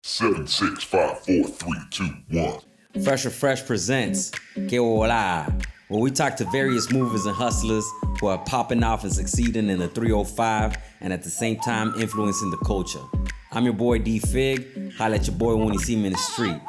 Seven, six, five, four, three, two, one. Phresh presents Que Bola, where we talk to various movers and hustlers who are popping off and succeeding in the 305 and at the same time influencing the culture. I'm your boy D Fig. Holla at your boy when you see me in the street.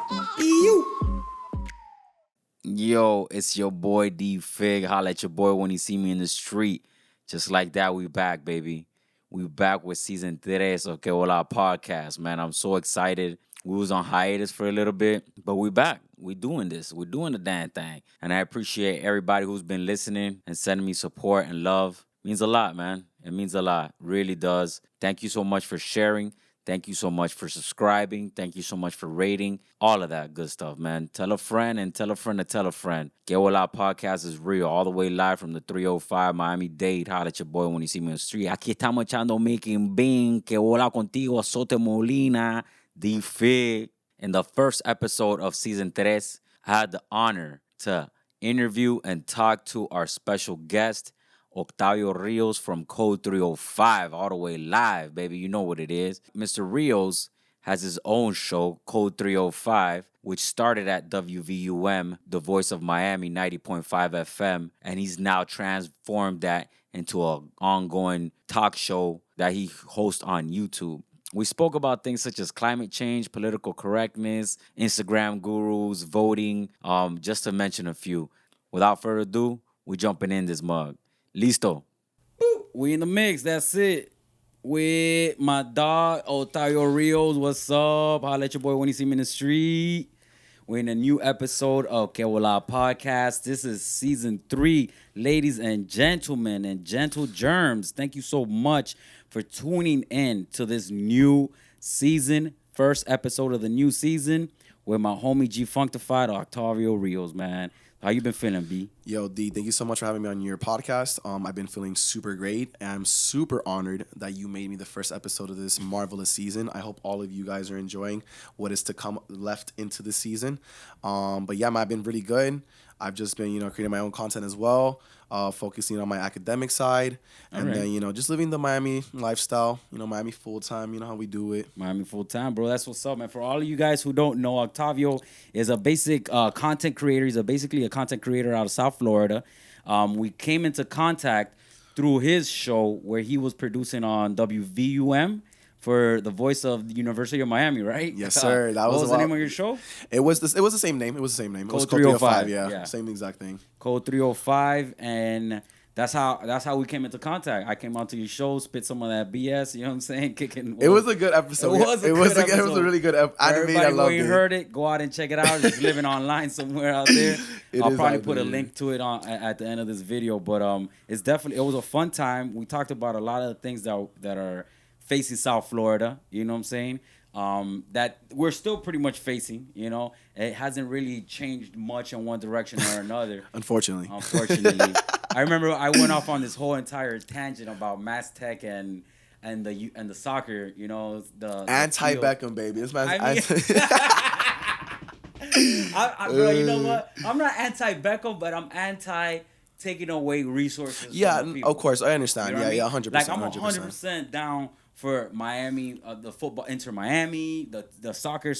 Yo, it's your boy D Fig. Holla at your boy when you see me in the street. Just like that, we back, baby. We back with season 3 of Que Bola podcast, man. I'm so excited. We was on hiatus for a little bit, but we back. We doing this. We're doing the damn thing. And I appreciate everybody who's been listening and sending me support and love. It means a lot, man. It means a lot. Really does. Thank you so much for sharing. Thank you so much for subscribing. Thank you so much for rating. All of that good stuff, man. Tell a friend and tell a friend to tell a friend. Que Bola podcast is real. All the way live from the 305 Miami-Dade. Holla at your boy when you see me on the street. Aquí estamos echando making bean. Que Bola contigo, Sote Molina, D Fig. In the first episode of season 3, I had the honor to interview and talk to our special guest, Octavio Rios from Code 305, all the way live, baby. You know what it is. Mr. Rios has his own show, Code 305, which started at WVUM, the voice of Miami, 90.5 FM, and he's now transformed that into an ongoing talk show that he hosts on YouTube. We spoke about things such as climate change, political correctness, Instagram gurus, voting, just to mention a few. Without further ado, we're jumping in this mug. Listo. We in the mix. That's it. With my dog, Octavio Rios. What's up? Holla at your boy when you see me in the street. We're in a new episode of Que Bola podcast. This is season 3. Ladies and gentlemen and gentle germs, thank you so much for tuning in to this new season. First episode of the new season with my homie G-Functified, Octavio Rios, man. How you been feeling, B? Yo, D, thank you so much for having me on your podcast. I've been feeling super great, and I'm super honored that you made me the first episode of this marvelous season. I hope all of you guys are enjoying what is to come left into the season. But yeah, man, I've been really good. I've just been, creating my own content as well, focusing on my academic side, and then, just living the Miami lifestyle, Miami full-time, you know how we do it. Miami full-time, bro. That's what's up, man. For all of you guys who don't know, Octavio is a basic content creator. He's basically a content creator out of South Florida. We came into contact through his show where he was producing on WVUM for the voice of the University of Miami, right? Yes, sir. What was the name of your show? It was the same name. It was Code 305. Yeah, same exact thing. Code 305, and that's how we came into contact. I came out to your show, spit some of that BS. You know what I'm saying? Kicking. It was a good episode. It was a really good episode. Everybody who ain't heard it, go out and check it out. It's living online somewhere out there. I'll probably put a link to it at the end of this video. But it was a fun time. We talked about a lot of the things that are facing South Florida, you know what I'm saying? That we're still pretty much facing, It hasn't really changed much in one direction or another. Unfortunately. I remember I went off on this whole entire tangent about Mass Tech and the soccer, the anti-Beckham, baby. This man's bro, you know what? I'm not anti-Beckham, but I'm anti taking away resources. Yeah, from the people. Of course, I understand. You know 100%. Like I'm 100% down for Miami, the football, Inter Miami, the soccer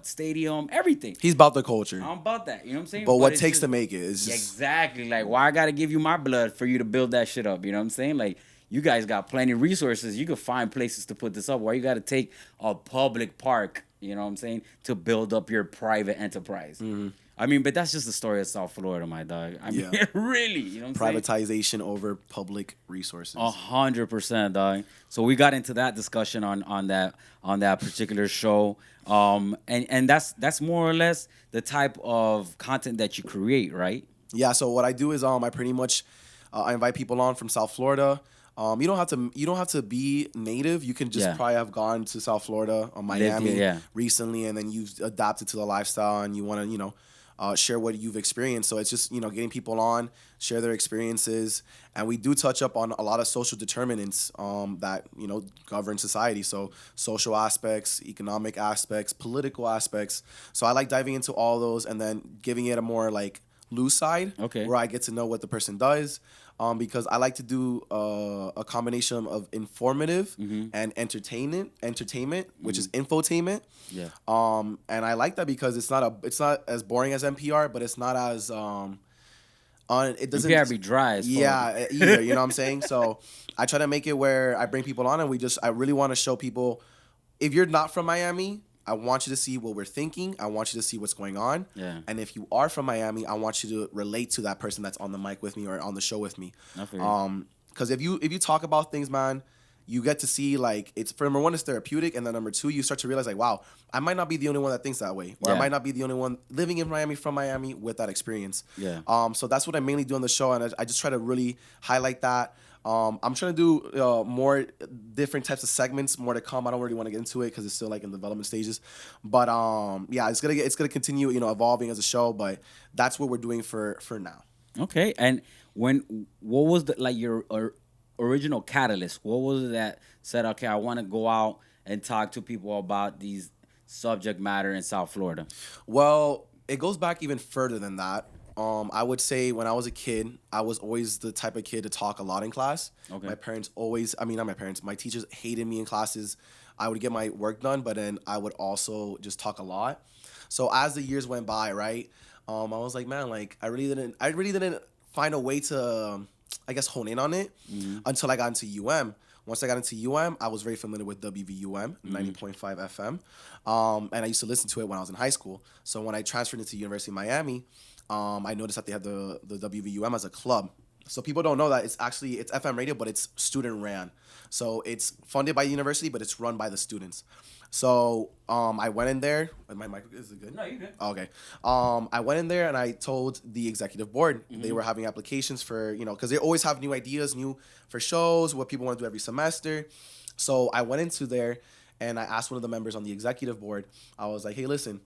stadium, everything. He's about the culture. I'm about that. You know what I'm saying? But what takes to make it is just... Exactly. Like, why I got to give you my blood for you to build that shit up? You know what I'm saying? Like, you guys got plenty of resources. You could find places to put this up. Why you got to take a public park, you know what I'm saying, to build up your private enterprise? Mm-hmm. I mean, but that's just the story of South Florida, my dog. I mean, really, you know what I'm saying? Privatization over public resources. 100%, dog. So we got into that discussion on that particular show, and that's more or less the type of content that you create, right? Yeah. So what I do is I pretty much I invite people on from South Florida. You don't have to be native. You can just probably have gone to South Florida or Miami recently, and then you've adapted to the lifestyle, and you want to share what you've experienced. So it's just getting people on, share their experiences, and we do touch up on a lot of social determinants that govern society. So social aspects, economic aspects, political aspects. So I like diving into all those and then giving it a more lose side, Okay. where I get to know what the person does. Because I like to do a combination of informative and entertainment, which is infotainment. Yeah. And I like that because it's not as boring as NPR, but it's not as it doesn't NPR be dry as fuck. Either, you know what I'm saying? So I try to make it where I bring people on and I really want to show people, if you're not from Miami, I want you to see what we're thinking. I want you to see what's going on. Yeah. And if you are from Miami, I want you to relate to that person that's on the mic with me or on the show with me. Because if you talk about things, man, you get to see, like, it's, for number one, it's therapeutic, and then number two, you start to realize, like, wow, I might not be the only one that thinks that way, or I might not be the only one living in Miami, from Miami, with that experience. Yeah. So that's what I mainly do on the show, and I just try to really highlight that. I'm trying to do more different types of segments, more to come. I don't really want to get into it because it's still like in development stages, but yeah, it's gonna continue, evolving as a show. But that's what we're doing for now. Okay, and what was your original catalyst? What was it that said, okay, I want to go out and talk to people about these subject matter in South Florida? Well, it goes back even further than that. I would say when I was a kid, I was always the type of kid to talk a lot in class. Okay. My teachers hated me in classes. I would get my work done, but then I would also just talk a lot. So as the years went by, right, I was like, man, like I really didn't find a way to, I guess, hone in on it until I got into UM. Once I got into UM, I was very familiar with WVUM, 90.5 FM. And I used to listen to it when I was in high school. So when I transferred into University of Miami, I noticed that they had the WVUM as a club. So people don't know that it's FM radio, but it's student ran. So it's funded by the university, but it's run by the students. So I went in there. My mic, is it good? No, you're good. Okay. I went in there and I told the executive board they were having applications for, because they always have new ideas, for shows, what people want to do every semester. So I went into there and I asked one of the members on the executive board. I was like, hey, listen,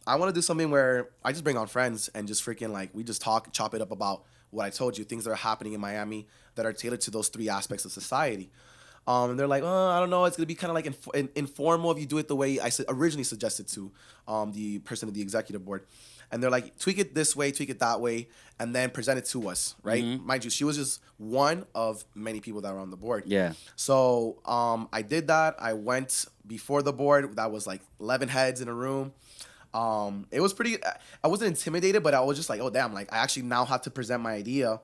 I want to do something where I just bring on friends and just freaking, like, we just chop it up about what I told you, things that are happening in Miami that are tailored to those three aspects of society. And they're like, oh, I don't know, it's going to be kind of like informal if you do it the way I originally suggested to the person of the executive board. And they're like, tweak it this way, tweak it that way, and then present it to us, right? Mind you, she was just one of many people that were on the board. Yeah. So I did that. I went before the board. That was like 11 heads in a room. It was pretty, I wasn't intimidated, but I was just like, oh, damn, like I actually now have to present my idea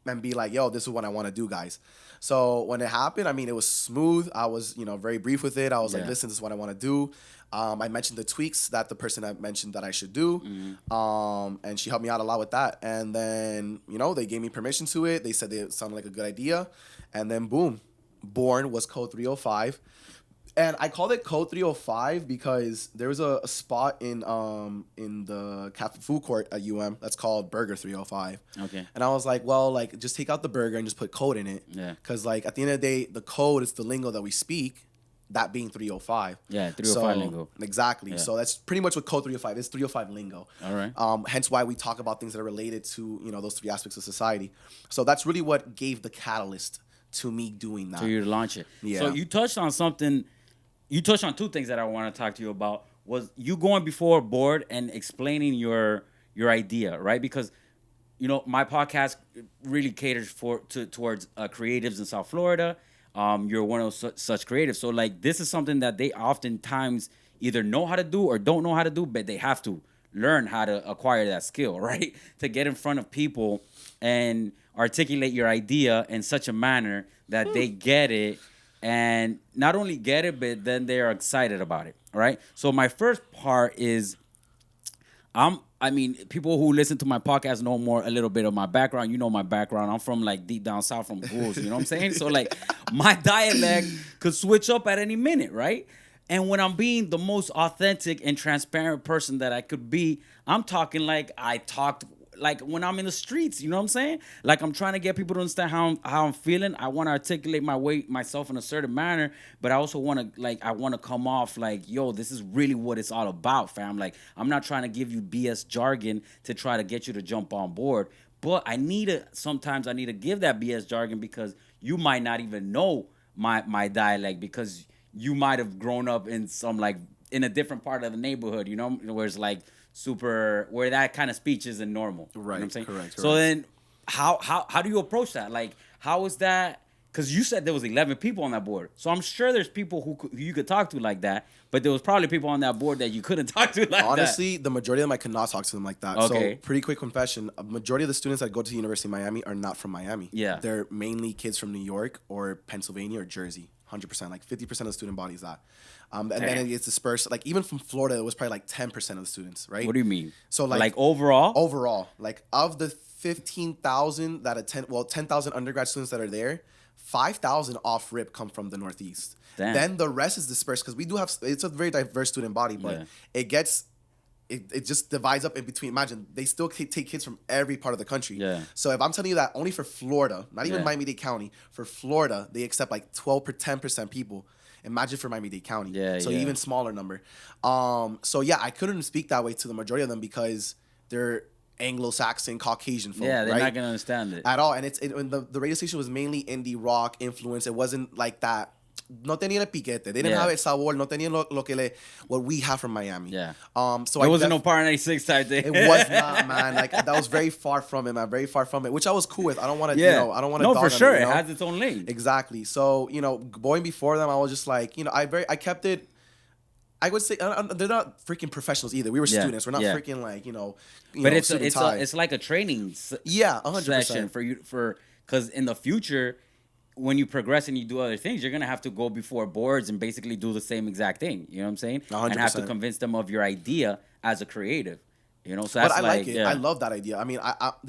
and be like, yo, this is what I want to do, guys. So when it happened, I mean, it was smooth. I was, very brief with it. I was like, listen, this is what I want to do. I mentioned the tweaks that the person had mentioned that I should do. And she helped me out a lot with that. And then, they gave me permission to it. They said it sounded like a good idea. And then boom, born was Code 305. And I called it Code 305 because there was a spot in the cafe food court at UM that's called Burger 305. Okay. And I was like, well, like, just take out the burger and just put code in it. Yeah. Because, like, at the end of the day, the code is the lingo that we speak, that being 305. Yeah, 305 lingo. Exactly. Yeah. So that's pretty much what Code 305 is, 305 lingo. All right. Hence why we talk about things that are related to, those three aspects of society. So that's really what gave the catalyst to me doing that. For you to launch it. Yeah. So you touched on something. You touched on two things that I want to talk to you about. Was you going before a board and explaining your idea, right? Because, my podcast really caters towards creatives in South Florida. You're one of such creatives. So, like, this is something that they oftentimes either know how to do or don't know how to do, but they have to learn how to acquire that skill, right? To get in front of people and articulate your idea in such a manner that they get it. And not only get it, but then they are excited about it, right? So my first part is, people who listen to my podcast know a little bit of my background. You know my background. I'm from, like, deep down south, from Bulls, you know what I'm saying? So, like, my dialect could switch up at any minute, right? And when I'm being the most authentic and transparent person that I could be, I'm talking like I talked like when I'm in the streets, you know what I'm saying? Like, I'm trying to get people to understand how I'm feeling. I want to articulate myself in a certain manner, but I also want to come off like, yo, this is really what it's all about, fam. Like, I'm not trying to give you BS jargon to try to get you to jump on board, but sometimes I need to give that BS jargon because you might not even know my dialect because you might have grown up in some, like, in a different part of the neighborhood, you know, where it's like super, where that kind of speech isn't normal. Right. You know what I'm saying? Correct. So then, how do you approach that? Like, how is that? Because you said there was 11 people on that board, so I'm sure there's people who you could talk to like that, but there was probably people on that board that you couldn't talk to like that. Honestly, the majority of them I could not talk to them like that. Okay. So, pretty quick confession: a majority of the students that go to the University of Miami are not from Miami. Yeah, they're mainly kids from New York or Pennsylvania or Jersey. 100%, like 50% of the student body is that. And then it gets dispersed. Like even from Florida, it was probably like 10% of the students, right? What do you mean? So like overall? Overall, like of the 15,000 that attend, 10,000 undergrad students that are there, 5,000 off rip come from the Northeast. Damn. Then the rest is dispersed because we do have, it's a very diverse student body, but it just divides up in between. Imagine they still take kids from every part of the country. Yeah. So if I'm telling you that only for Florida, not even Miami-Dade County, for Florida they accept like 10% people. Imagine for Miami-Dade County. So even smaller number. So yeah, I couldn't speak that way to the majority of them because they're Anglo-Saxon, Caucasian folk. Yeah, they're right? not gonna understand it At all. And the radio station was mainly indie rock influence. It wasn't like that. No tenían el piquete. They didn't have el sabor. No tenían what we have from Miami. Yeah. So it wasn't no Power 96 type thing. It was not, man. Like that was very far from it, man. Very far from it. Which I was cool with. I don't want to, I don't want to. No, for sure. It, it has its own lane. Exactly. So going before them, I was just like, I kept it. I would say they're not freaking professionals either. We were students. We're not freaking like but it's like a training. 100% session because in the future, when you progress and you do other things, you're gonna have to go before boards and basically do the same exact thing. You know what I'm saying? 100%. And have to convince them of your idea as a creative. So that's but I like it. Yeah. I love that idea. I mean,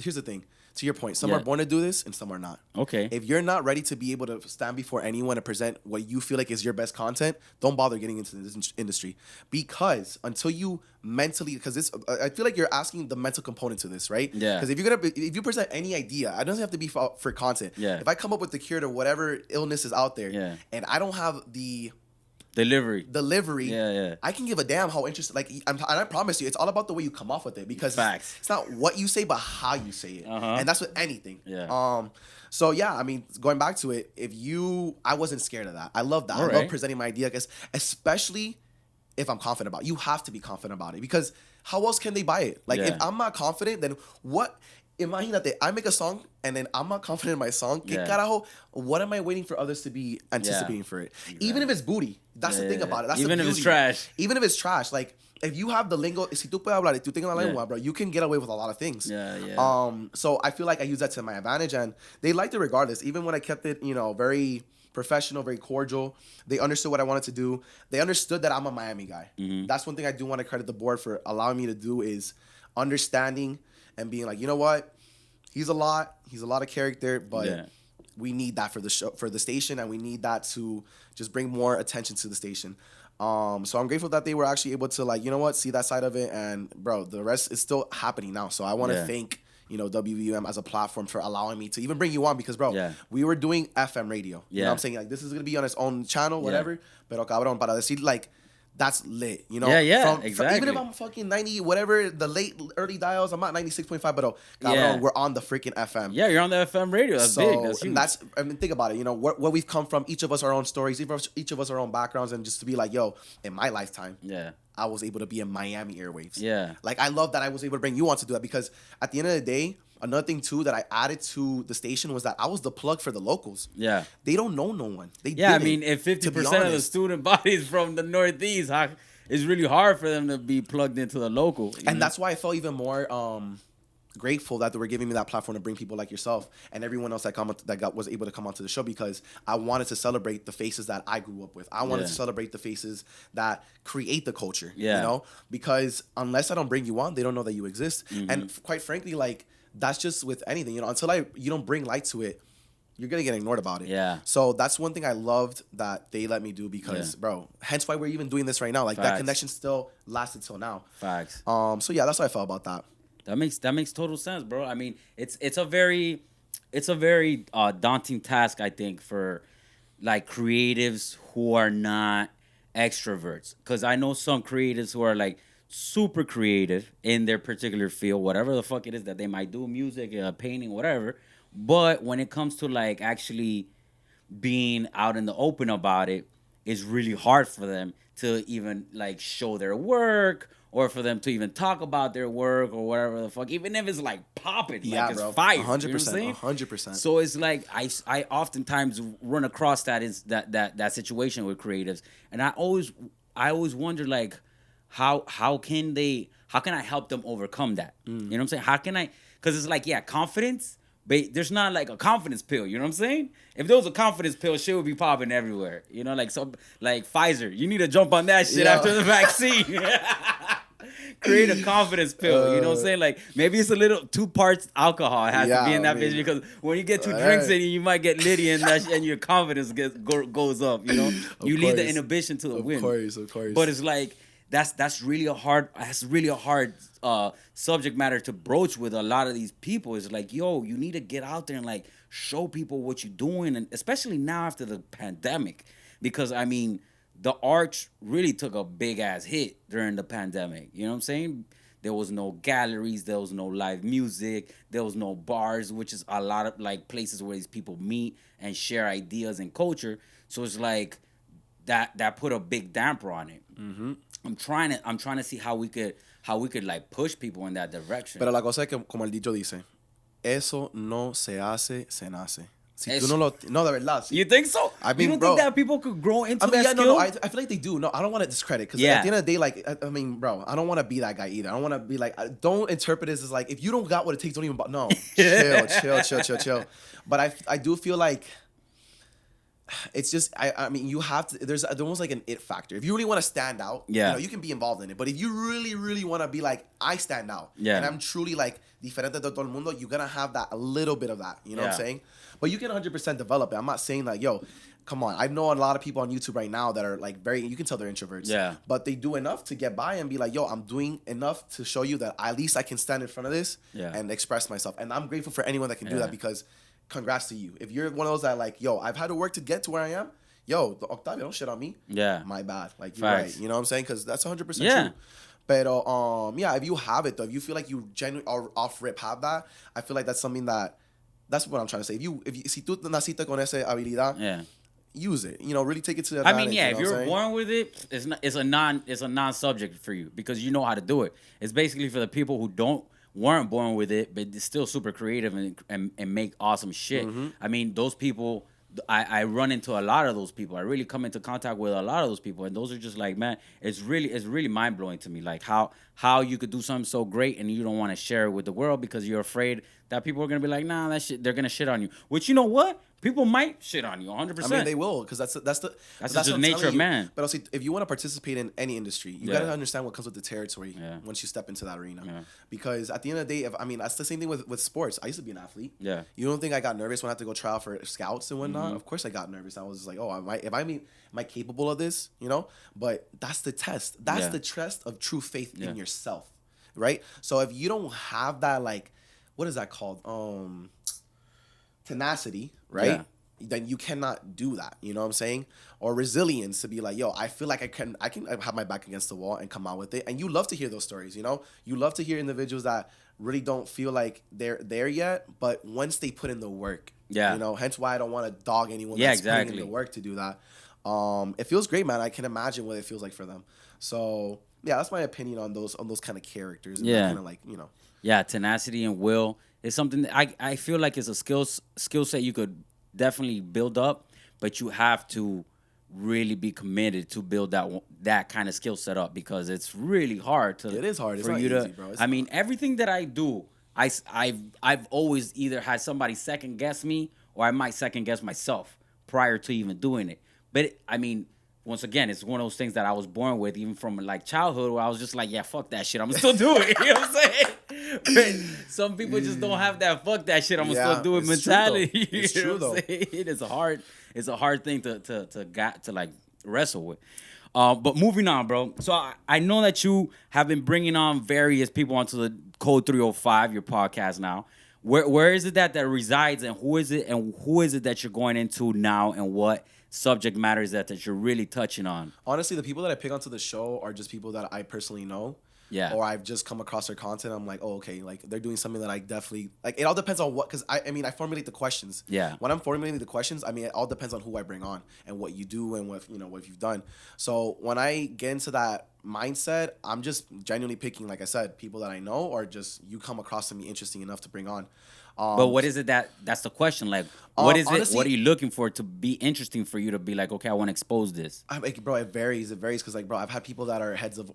here's the thing. To your point, some are born to do this and some are not. Okay. If you're not ready to be able to stand before anyone and present what you feel like is your best content, don't bother getting into this industry. Because until you mentally, I feel like you're asking the mental component to this, right? Yeah. Because if you present any idea, it doesn't have to be for content. Yeah. If I come up with the cure to whatever illness is out there, and I don't have the delivery. Yeah. I can give a damn how interesting. Like, and I promise you, it's all about the way you come off with it because Facts. It's not what you say, but how you say it, and that's with anything. Yeah. So yeah, I mean, going back to it, I wasn't scared of that. I love that. I love presenting my idea, especially if I'm confident about it. You have to be confident about it because how else can they buy it? Like, if I'm not confident, then what? Imagine that I make a song and then I'm not confident in my song. ¿Qué carajo? What am I waiting for others to be anticipating for it? Exactly. Even if it's booty. That's the thing about it. That's even if it's trash. Even if it's trash. Like, if you have the lingo, si tú puedes hablar, tú tienes la lengua, bro, you can get away with a lot of things. So I feel like I use that to my advantage and they liked it regardless. Even when I kept it, very professional, very cordial. They understood what I wanted to do. They understood that I'm a Miami guy. Mm-hmm. That's one thing I do want to credit the board for allowing me to do is understanding and being like, you know what? He's a lot of character, but we need that for the show, for the station, and we need that to just bring more attention to the station. So I'm grateful that they were actually able to, like, you know what, see that side of it, and bro, the rest is still happening now. So I want to thank WVUM as a platform for allowing me to even bring you on because, bro, we were doing FM radio. You know what I'm saying? Like, this is gonna be on its own channel, whatever. Pero cabrón, para decir, like, that's lit, exactly. Even if I'm fucking 90, whatever, the early dials, I'm at 96.5, but cabrón, we're on the freaking FM. Yeah, you're on the FM radio. That's big. That's huge. I mean, think about it. Where we've come from, each of us our own stories, each of us our own backgrounds, and just to be like, yo, in my lifetime, I was able to be in Miami airwaves. Yeah. Like, I love that I was able to bring you on to do that because at the end of the day, another thing too that I added to the station was that I was the plug for the locals. Yeah. They don't know no one. I mean, if 50% of the student body is from the Northeast, it's really hard for them to be plugged into the local. And that's why I felt even more grateful that they were giving me that platform to bring people like yourself and everyone else that was able to come onto the show because I wanted to celebrate the faces that I grew up with. I wanted to celebrate the faces that create the culture. Because unless I don't bring you on, they don't know that you exist. Mm-hmm. And quite frankly, like, that's just with anything, until you don't bring light to it, you're going to get ignored about it. Yeah. So that's one thing I loved that they let me do because, bro, hence why we're even doing this right now. Like, that connection still lasted till now. Facts. So yeah, that's how I felt about that. That makes total sense, bro. I mean, it's a very daunting task, I think, for like creatives who are not extroverts. Because I know some creatives who are like super creative in their particular field, whatever the fuck it is that they might do, music, painting, whatever. But when it comes to like actually being out in the open about it, it's really hard for them to even like show their work or for them to even talk about their work or whatever the fuck, even if it's like popping, like it's fire. 100%, 100%. So it's like I oftentimes run across that situation with creatives, and I always wonder like how can I help them overcome that? You know what I'm saying? How can I? Because it's like, yeah, confidence. But there's not like a confidence pill, you know what I'm saying? If there was a confidence pill, shit would be popping everywhere. You know, like Pfizer, you need to jump on that shit after the vaccine. Create a confidence pill, you know what I'm saying? Like maybe it's a little 2 parts alcohol has to be in that bitch, because when you get 2 drinks in you might get litty and that and your confidence goes up, you know? You leave the inhibition to the wind. Of course. But it's like that's really a hard subject matter to broach with a lot of these people. It's like, yo, you need to get out there and like show people what you're doing, and especially now after the pandemic, because I mean the arts really took a big ass hit during the pandemic. You know what I'm saying? There was no galleries, there was no live music, there was no bars, which is a lot of like places where these people meet and share ideas and culture. So it's like that put a big damper on it. Mm-hmm. I'm trying to see how we could like push people in that direction. Pero la cosa es que, como el dicho dice, eso no se hace, se nace. Si tú no, de verdad. You think so? I mean, you don't bro, think that people could grow into that skill? No, I feel like they do. No, I don't want to discredit, because at the end of the day, like, I mean, bro, I don't want to be that guy either. I don't want to be like, don't interpret this as like, if you don't got what it takes, don't even, no, chill. But I do feel like it's just, I mean, you have to, there's almost like an it factor. If you really want to stand out, you know, you can be involved in it. But if you really, really want to be like, I stand out, and I'm truly like diferente de todo el mundo, you're going to have that, a little bit of that, you know what I'm saying? But you can 100% develop it. I'm not saying like, yo, come on. I know a lot of people on YouTube right now that are like you can tell they're introverts. Yeah. But they do enough to get by and be like, yo, I'm doing enough to show you that at least I can stand in front of this and express myself. And I'm grateful for anyone that can do that, because congrats to you. If you're one of those that like, yo, I've had to work to get to where I am, yo, the Octavio, don't shit on me. Yeah. My bad. Like, you're right. You know what I'm saying? Because that's 100% true. But if you have it though, if you feel like you genuinely or off rip have that, I feel like that's something that's what I'm trying to say. If you si tú naciste con esa habilidad, use it. You know, really take it to the advantage. I mean, if you're born with it, it's a non-subject for you, because you know how to do it. It's basically for the people who weren't born with it, but they're still super creative and make awesome shit. Mm-hmm. I mean, those people, I run into a lot of those people. I really come into contact with a lot of those people, and those are just like, man, it's really mind blowing to me. Like how you could do something so great and you don't want to share it with the world because you're afraid that people are gonna be like, nah, that shit, they're gonna shit on you. Which, you know what? People might shit on you 100%. I mean, they will, because that's just the nature of man. But also, if you want to participate in any industry, you got to understand what comes with the territory once you step into that arena. Yeah. Because at the end of the day, that's the same thing with sports. I used to be an athlete. Yeah. You don't think I got nervous when I had to go try out for scouts and whatnot? Mm-hmm. Of course I got nervous. I was just like, oh, am I capable of this? You know? But that's the test. That's the test of true faith in yourself, right? So if you don't have that, like, what is that called? Tenacity, right? Then you cannot do that. You know what I'm saying? Or resilience, to be like, yo, I feel like I can have my back against the wall and come out with it. And you love to hear those stories, you know? You love to hear individuals that really don't feel like they're there yet, but once they put in the work, you know, hence why I don't want to dog anyone that's putting in the work to do that. It feels great, man. I can imagine what it feels like for them. So yeah, that's my opinion on those kind of characters. And kind of like, you know. Yeah, tenacity and will is something that I feel like is a skill set you could definitely build up, but you have to really be committed to build that kind of skill set up, because it's really hard to. It is hard. It's not easy, bro. I mean, everything that I do, I've always either had somebody second guess me, or I might second guess myself prior to even doing it. But I mean, once again, it's one of those things that I was born with, even from like childhood, where I was just like, yeah, fuck that shit, I'm still doing it. You know what I'm saying? But some people just don't have that fuck that shit, I'm gonna still do it mentality. It's true though. It is a hard thing to like wrestle with. But moving on, bro. So I know that you have been bringing on various people onto the Code 305, your podcast now. Where is it that resides, and who is it that you're going into now, and what subject matters that you're really touching on? Honestly, the people that I pick onto the show are just people that I personally know. Yeah. or I've just come across their content. I'm like, oh, okay, like they're doing something that I definitely like. It all depends on what, because I formulate the questions. Yeah. When I'm formulating the questions, I mean, it all depends on who I bring on and what you do and what what you've done. So when I get into that mindset, I'm just genuinely picking, like I said, people that I know, or just you come across to me interesting enough to bring on. But what is it that's the question? Like, what is honestly, it? What are you looking for to be interesting for you to be like, okay, I want to expose this? Bro, it varies. It varies because, like, bro, I've had people that are heads of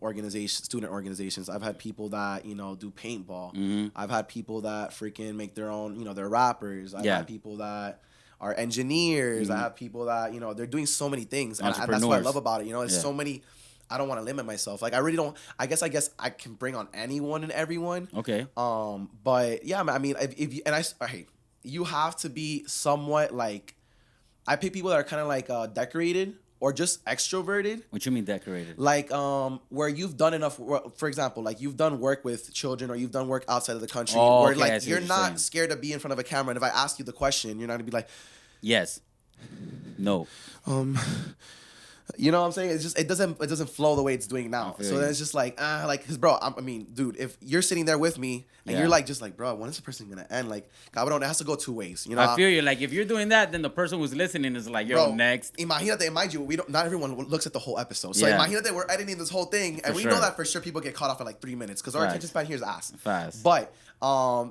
student organizations. I've had people that, do paintball. Mm-hmm. I've had people that freaking make their own, they're rappers. I've had people that are engineers. I have people that, they're doing so many things. And that's what I love about it. It's so many. I don't want to limit myself. Like, I really don't. I guess I can bring on anyone and everyone. Okay. But yeah, I mean, if you, and hey, you have to be somewhat like, I pick people that are kind of like decorated or just extroverted. What you mean decorated? Like, where you've done enough. For example, like you've done work with children or you've done work outside of the country, where okay, like you're not scared to be in front of a camera. And if I ask you the question, you're not gonna be like, yes, no. You know what I'm saying? It's just it doesn't flow the way it's doing now. So then it's just like cause bro, I mean, dude, if you're sitting there with me and you're like just like, bro, when is the person gonna end? Like, cabrón, it has to go two ways. I feel you. Like, if you're doing that, then the person who's listening is like, yo, bro, next. Imagínate, mind you, not everyone looks at the whole episode. So imagínate, we're editing this whole thing, and we know that for sure people get caught off in like 3 minutes because our attention span here is ass. Fast. But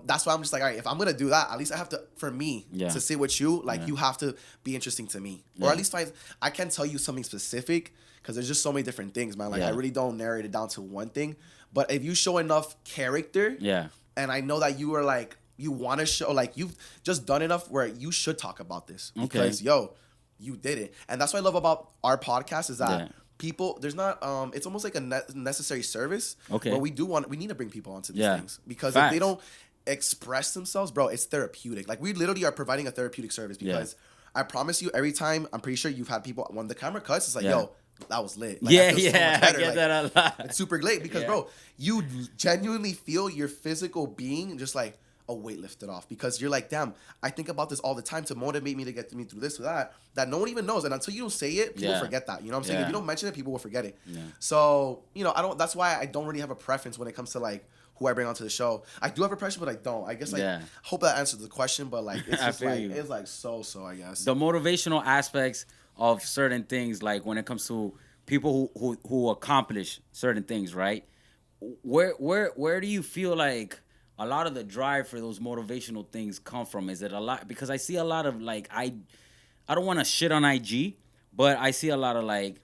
that's why I'm just like, all right, if I'm gonna do that, at least I have to, for me to sit with you, like you have to be interesting to me, or at least I can tell you something specific. Because there's just so many different things, man. Like, I really don't narrate it down to one thing. But if you show enough character, and I know that you are like, you want to show, like, you've just done enough where you should talk about this. Because, you did it. And that's what I love about our podcast is that people, there's not, it's almost like a necessary service. Okay. But we need to bring people onto these things. Because if they don't express themselves, bro, it's therapeutic. Like, we literally are providing a therapeutic service because I promise you, every time, I'm pretty sure you've had people, when the camera cuts, it's like, yo, that was lit. Like, I so get like, that a lot. It's super lit because, bro, you genuinely feel your physical being just like a weight lifted off because you're like, damn, I think about this all the time to motivate me to get me through this or that no one even knows. And until you don't say it, people forget that. You know what I'm saying? If you don't mention it, people will forget it. Yeah. So, that's why I don't really have a preference when it comes to like who I bring onto the show. I do have a preference, but I don't. I guess like hope that answers the question, but like it's just like it's like so I guess. The motivational aspects of certain things, like when it comes to people who accomplish certain things, right? Where do you feel like a lot of the drive for those motivational things come from? Is it a lot? Because I see a lot of like I don't want to shit on IG, but I see a lot of like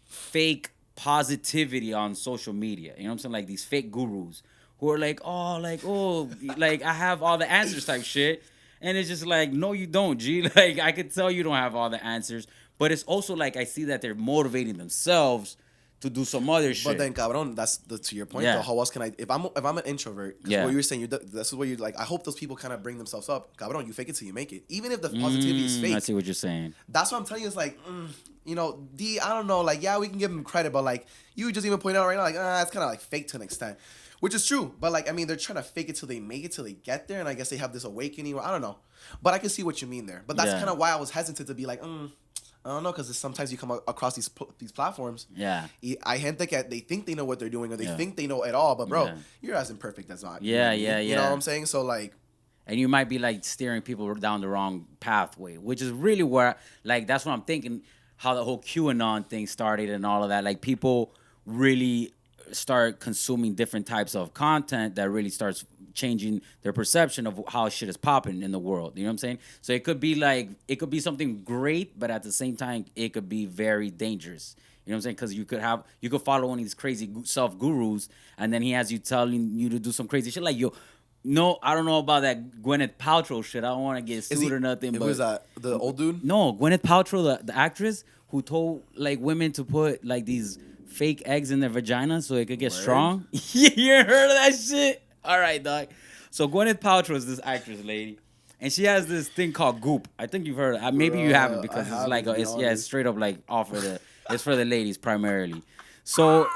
fake positivity on social media. You know what I'm saying? Like these fake gurus who are like, like I have all the answers type shit. And it's just like, no, you don't, G. Like, I could tell you don't have all the answers. But it's also like I see that they're motivating themselves to do some other shit. But then, cabrón, that's to your point. Though, how else can I? If I'm an introvert, what you're saying, this is what you're like. I hope those people kind of bring themselves up. Cabrón, you fake it till you make it. Even if the positivity is fake. I see what you're saying. That's what I'm telling you. It's like, D. I don't know. Like, yeah, we can give them credit, but like, you just even point out right now, like, it's kind of like fake to an extent. Which is true, but like, I mean, they're trying to fake it till they make it, till they get there, and I guess they have this awakening, or I don't know. But I can see what you mean there. But that's kind of why I was hesitant to be like, I don't know, because sometimes you come across these platforms. Yeah. I gente que they think they know what they're doing, or they think they know it all, but bro, you're as imperfect as not. Yeah. You know what I'm saying? So like. And you might be like steering people down the wrong pathway, which is really where, like, that's what I'm thinking, how the whole QAnon thing started and all of that. Like, people really start consuming different types of content that really starts changing their perception of how shit is popping in the world. You know what I'm saying? So it could be something great, but at the same time, it could be very dangerous. You know what I'm saying? Because you could follow one of these crazy self-gurus, and then he has you telling you to do some crazy shit. Like, no, I don't know about that Gwyneth Paltrow shit. I don't want to get sued or nothing. But was that the old dude? No, Gwyneth Paltrow, the actress who told like women to put like these fake eggs in their vagina so it could get strong. You heard of that shit? All right, dog. So Gwyneth Paltrow is this actress lady, and she has this thing called Goop. I think you've heard of it. Maybe you haven't because it's like it's straight up like it's for the ladies primarily. So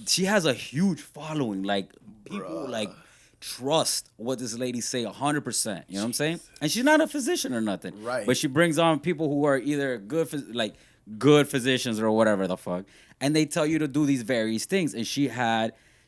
she has a huge following. Like people like trust what this lady say 100%. You know what I'm saying? And she's not a physician or nothing. Right. But she brings on people who are either good physicians or whatever the fuck, and they tell you to do these various things. And she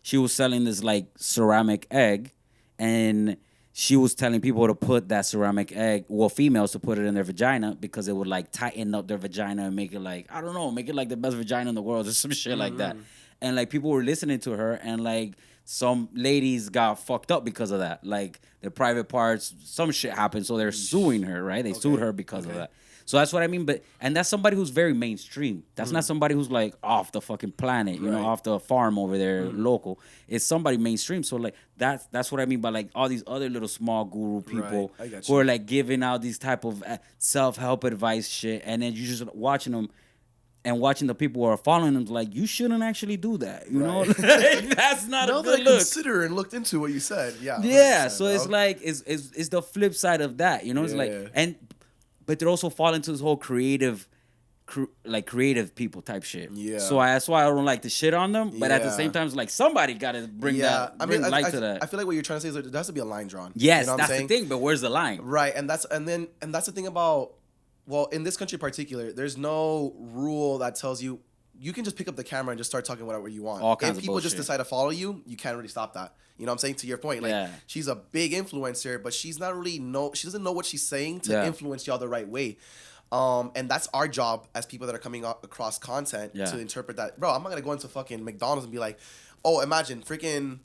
she was selling this like ceramic egg, and she was telling people to put that ceramic egg, well, females to put it in their vagina because it would like tighten up their vagina and make it like, I don't know, make it like the best vagina in the world or some shit like that. And like people were listening to her, and like some ladies got fucked up because of that. Like their private parts, some shit happened, so they're suing her, right? They sued her because of that. So that's what I mean. And that's somebody who's very mainstream. That's not somebody who's like off the fucking planet, you know, off the farm over there, local. It's somebody mainstream. So like that's what I mean by like all these other little small guru people who are like giving out these type of self-help advice shit, and then you just watching them. And watching the people who are following them, like, you shouldn't actually do that. You know, like, that's not a good look. Consider and looked into what you said. Yeah. Yeah. So it's like it's the flip side of that. You know, it's like but they also fall into this whole creative people type shit. Yeah. So that's why I don't like to shit on them. But at the same time, it's like somebody got to bring light to that. I feel like what you're trying to say is there has to be a line drawn. Yes, you know that's the thing. But where's the line? Right, and that's the thing about. Well, in this country in particular, there's no rule that tells you can just pick up the camera and just start talking whatever you want. All kinds if of people bullshit. just decide to follow you, you can't really stop that. You know what I'm saying? To your point, like she's a big influencer, but she doesn't know what she's saying to influence y'all the right way. And that's our job as people that are coming across content to interpret that. Bro, I'm not gonna go into fucking McDonald's and be like, oh, imagine freaking.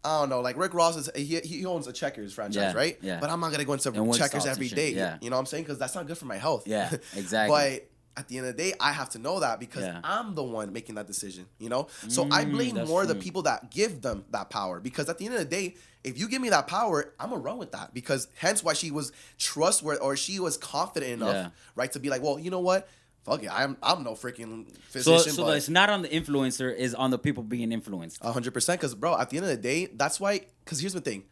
I don't know, like Rick Ross he owns a Checkers franchise, right? Yeah. But I'm not gonna go into Checkers every day. Yeah. You know what I'm saying? Because that's not good for my health. Yeah, exactly. But at the end of the day, I have to know that because I'm the one making that decision. You know, so I blame more the people that give them that power. Because at the end of the day, if you give me that power, I'm gonna run with that. Because hence why she was trustworthy or she was confident enough, right, to be like, well, you know what? Fuck it, I'm no freaking physician. So it's not on the influencer, it's on the people being influenced. 100%, because bro, at the end of the day, that's why. Because here's the thing,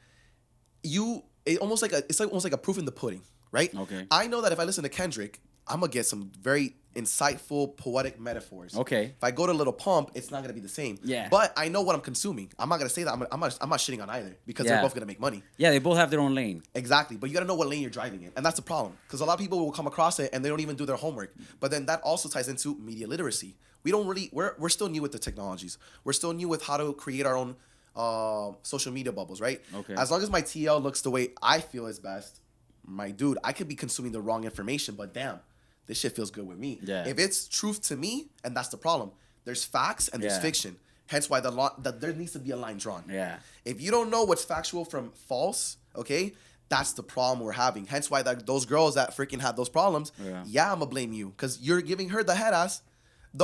it's almost like a proof in the pudding, right? Okay. I know that if I listen to Kendrick, I'm gonna get some very insightful, poetic metaphors. Okay. If I go to Little Pump, it's not gonna be the same. Yeah. But I know what I'm consuming. I'm not gonna say that. I'm not shitting on either because they're both gonna make money. Yeah, they both have their own lane. Exactly. But you gotta know what lane you're driving in, and that's the problem. Because a lot of people will come across it and they don't even do their homework. But then that also ties into media literacy. We're still new with the technologies. We're still new with how to create our own social media bubbles, right? Okay. As long as my TL looks the way I feel is best, my dude, I could be consuming the wrong information, but damn. This shit feels good with me. Yeah. If it's truth to me, and that's the problem. There's facts and there's fiction. Hence why there needs to be a line drawn. Yeah. If you don't know what's factual from false, okay, that's the problem we're having. Hence why those girls that freaking had those problems, I'm gonna blame you because you're giving her the head ass,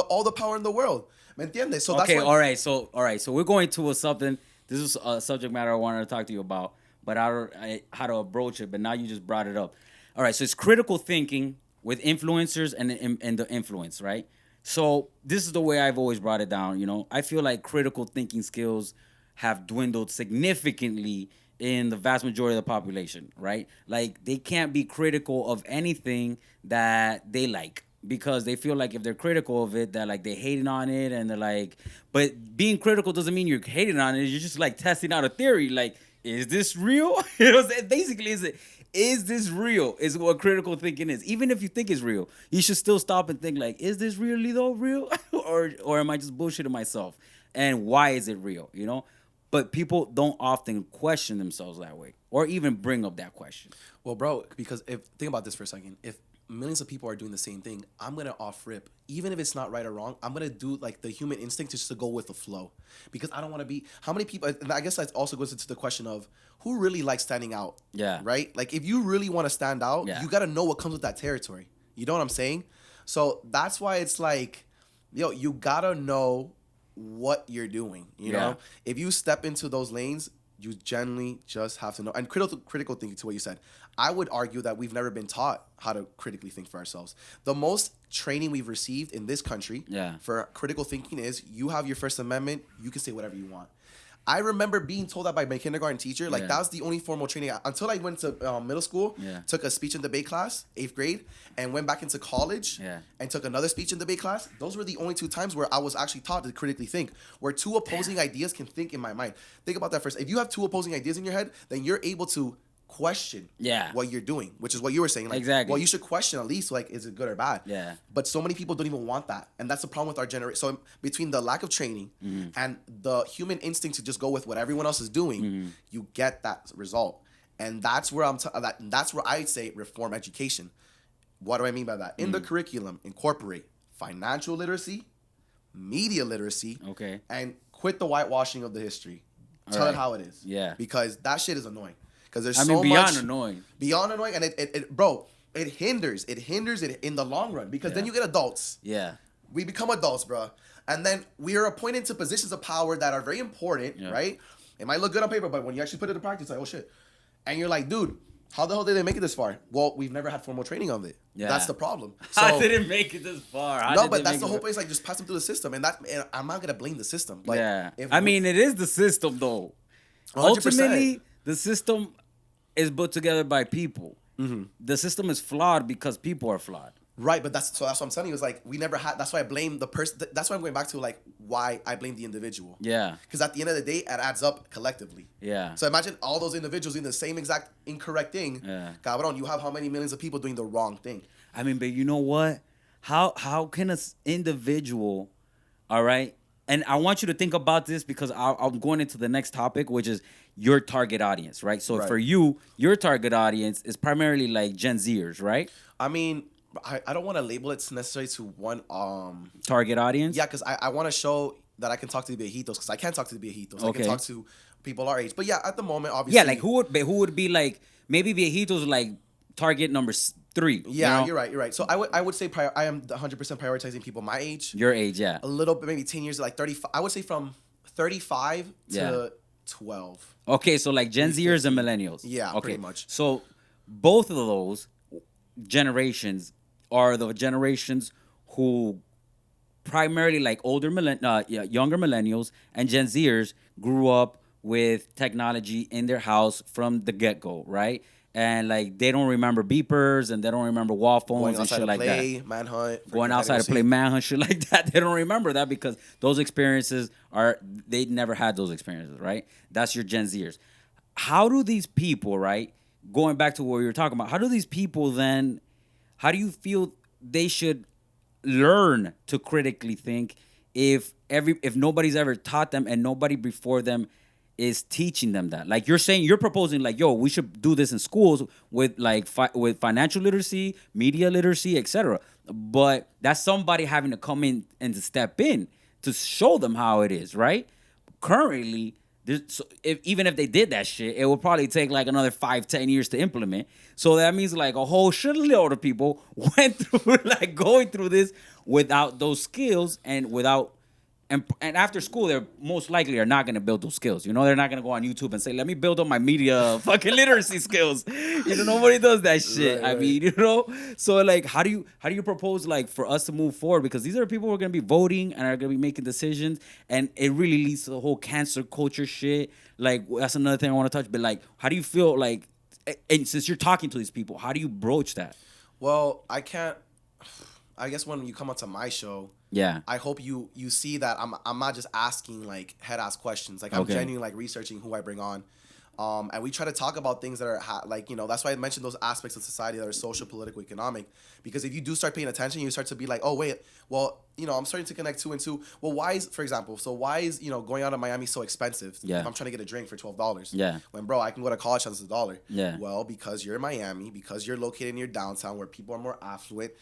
all the power in the world. ¿Me entiendes? So okay, all right. So we're going to something. This is a subject matter I wanted to talk to you about, but how to approach it. But now you just brought it up. All right. So it's critical thinking with influencers and the influence, right? So this is the way I've always brought it down. You know, I feel like critical thinking skills have dwindled significantly in the vast majority of the population, right? Like they can't be critical of anything that they like because they feel like if they're critical of it, that like they're hating on it and they're like, but being critical doesn't mean you're hating on it. You're just like testing out a theory. Like, is this real? You know what I'm saying? Basically, is this real? Is what critical thinking is. Even if you think it's real, you should still stop and think like, is this really though real? or am I just bullshitting myself? And why is it real? You know? But people don't often question themselves that way or even bring up that question. Well, bro, because think about this for a second. If millions of people are doing the same thing, I'm going to off rip. Even if it's not right or wrong, I'm going to do like the human instinct just to go with the flow. Because I don't want to be... How many people... And I guess that also goes into the question of who really likes standing out? Yeah. Right? Like if you really want to stand out, you got to know what comes with that territory. You know what I'm saying? So that's why it's like, you got to know what you're doing. You know? If you step into those lanes... You generally just have to know. And critical thinking, to what you said, I would argue that we've never been taught how to critically think for ourselves. The most training we've received in this country for critical thinking is you have your First Amendment, you can say whatever you want. I remember being told that by my kindergarten teacher. Like, that was the only formal training. Until I went to middle school, took a speech and debate class, 8th grade, and went back into college and took another speech and debate class. Those were the only two times where I was actually taught to critically think, where two opposing ideas can think in my mind. Think about that first. If you have two opposing ideas in your head, then you're able to question what you're doing, which is what you were saying. Like, exactly. Well, you should question at least, like, is it good or bad? Yeah. But so many people don't even want that. And that's the problem with our generation. So between the lack of training and the human instinct to just go with what everyone else is doing, you get that result. And that's where that's where I'd say reform education. What do I mean by that? In the curriculum, incorporate financial literacy, media literacy, and quit the whitewashing of the history. Tell it how it is. Yeah. Because that shit is annoying. Because there's beyond annoying. Beyond annoying, and it hinders it in the long run. Because then you get adults. Yeah. We become adults, bro. And then we are appointed to positions of power that are very important, right? It might look good on paper, but when you actually put it into practice, like, oh shit. And you're like, dude, how the hell did they make it this far? Well, we've never had formal training on it. Yeah. That's the problem. So, how did it make it this far? But that's the whole place. Like, just pass them through the system, and I'm not gonna blame the system. But I mean, it is the system though. 100%. Ultimately, the system is put together by people. The system is flawed because people are flawed. Right, but that's what I'm telling you. Is like we never had. That's why I blame the person. That's why I'm going back to like why I blame the individual. Yeah. Because at the end of the day, it adds up collectively. Yeah. So imagine all those individuals doing the same exact incorrect thing. Yeah. Cabrón, you have how many millions of people doing the wrong thing? I mean, but you know what? How can an individual, all right? And I want you to think about this because I'm going into the next topic, which is your target audience, right? So for you, your target audience is primarily like Gen Zers, right? I mean, I don't want to label it necessarily to one target audience. Yeah, because I want to show that I can talk to the viejitos because I can't talk to the viejitos. I can talk to people our age. But yeah, at the moment, obviously. Yeah, like who would be like maybe viejitos like target number 3. Yeah, you know? You're right. So I would say I am 100% prioritizing people my age. Your age, yeah. A little bit, maybe 10 years, like 35. I would say from 35 to 12. Okay, so like Gen Zers and millennials. Yeah, pretty much. So both of those generations are the generations who primarily like younger millennials and Gen Zers grew up with technology in their house from the get-go, right? And like they don't remember beepers and they don't remember wall phones and shit like that. Going outside to play manhunt, shit like that. They don't remember that because those experiences they never had those experiences, right? That's your Gen Zers. How do these people, right? Going back to what we were talking about, how do you feel they should learn to critically think if nobody's ever taught them and nobody before them is teaching them that? Like you're proposing like, yo, we should do this in schools with like with financial literacy, media literacy, etc. But that's somebody having to come in and to step in to show them how it is, right? Currently, even if they did that shit, it would probably take like another 5-10 years to implement. So that means like a whole shitload of people went through like going through this without those skills and without. And after school, they're most likely are not going to build those skills. You know, they're not going to go on YouTube and say, let me build up my media fucking literacy skills. You know, nobody does that shit. Right. I mean, you know, so like, how do you propose like for us to move forward? Because these are people who are going to be voting and are going to be making decisions. And it really leads to the whole cancer culture shit. Like, that's another thing I want to touch. But like, how do you feel like, and since you're talking to these people, how do you broach that? Well, I guess when you come onto my show, I hope you see that I'm not just asking like head ass questions. Like I'm genuinely like researching who I bring on, and we try to talk about things that are like, you know, that's why I mentioned those aspects of society that are social, political, economic. Because if you do start paying attention, you start to be like, oh wait, well, you know, I'm starting to connect 2 and 2. Well, why is you know going out of Miami so expensive? Yeah. If I'm trying to get a drink for $12. Yeah. When bro, I can go to college on $1. Yeah. Well, because you're in Miami, because you're located near downtown where people are more affluent.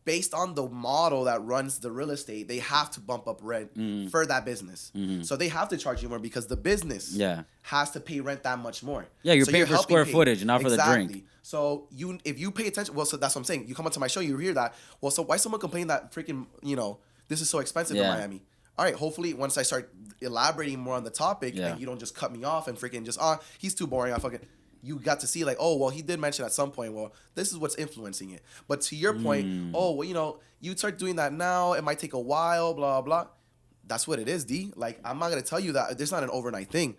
Based on the model that runs the real estate, they have to bump up rent for that business. Mm-hmm. So they have to charge you more because the business has to pay rent that much more. Yeah, you're paying for square footage, not for the drink. So if you pay attention, well, so that's what I'm saying. You come onto my show, you hear that. Well, so why someone complain that freaking, you know, this is so expensive in Miami? All right, hopefully once I start elaborating more on the topic and you don't just cut me off and freaking just, he's too boring, you got to see like, oh, well, he did mention at some point, well, this is what's influencing it. But to your point, oh, well, you know, you start doing that now, it might take a while, blah, blah. That's what it is, D. Like, I'm not going to tell you that. It's not an overnight thing.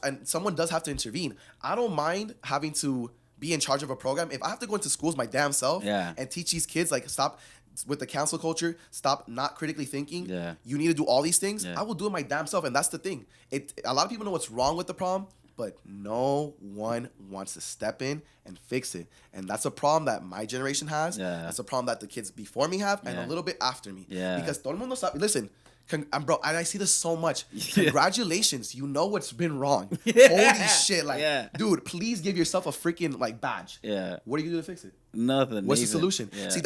And someone does have to intervene. I don't mind having to be in charge of a program. If I have to go into schools my damn self and teach these kids, like, stop with the cancel culture, stop not critically thinking. Yeah. You need to do all these things. Yeah. I will do it my damn self. And that's the thing. A lot of people know what's wrong with the problem. but no one wants to step in and fix it. And that's a problem that my generation has. Yeah. That's a problem that the kids before me have and a little bit after me. Yeah. Because todo el mundo sabe. Listen, bro, and I see this so much. Congratulations, you know what's been wrong. Holy shit, like, dude, please give yourself a freaking like badge. Yeah. What are you gonna do to fix it? Nothing. What's the solution? Yeah. See,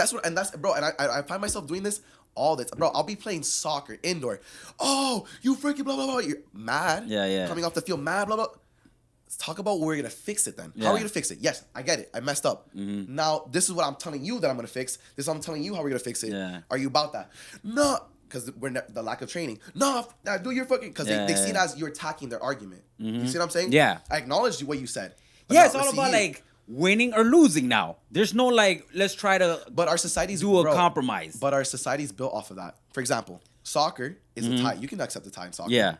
bro, and I find myself doing this all the time. Bro, I'll be playing soccer indoor. Oh, you freaking blah blah blah. You're mad. Yeah. Coming off the field, mad blah blah. Let's talk about where we're gonna fix it then. How are we gonna fix it? Yes, I get it. I messed up. Mm-hmm. Now this is what I'm telling you that I'm gonna fix. This is what I'm telling you how we're gonna fix it. Yeah. Are you about that? No, because we're the lack of training. No, do your fucking because they see it as you're attacking their argument. You see what I'm saying? Yeah. I acknowledge what you said. Yeah, it's all about like winning or losing now. There's no like, let's try to but our society's do a compromise. But our society's built off of that. For example, soccer is a tie. You can accept the tie in soccer. Yeah.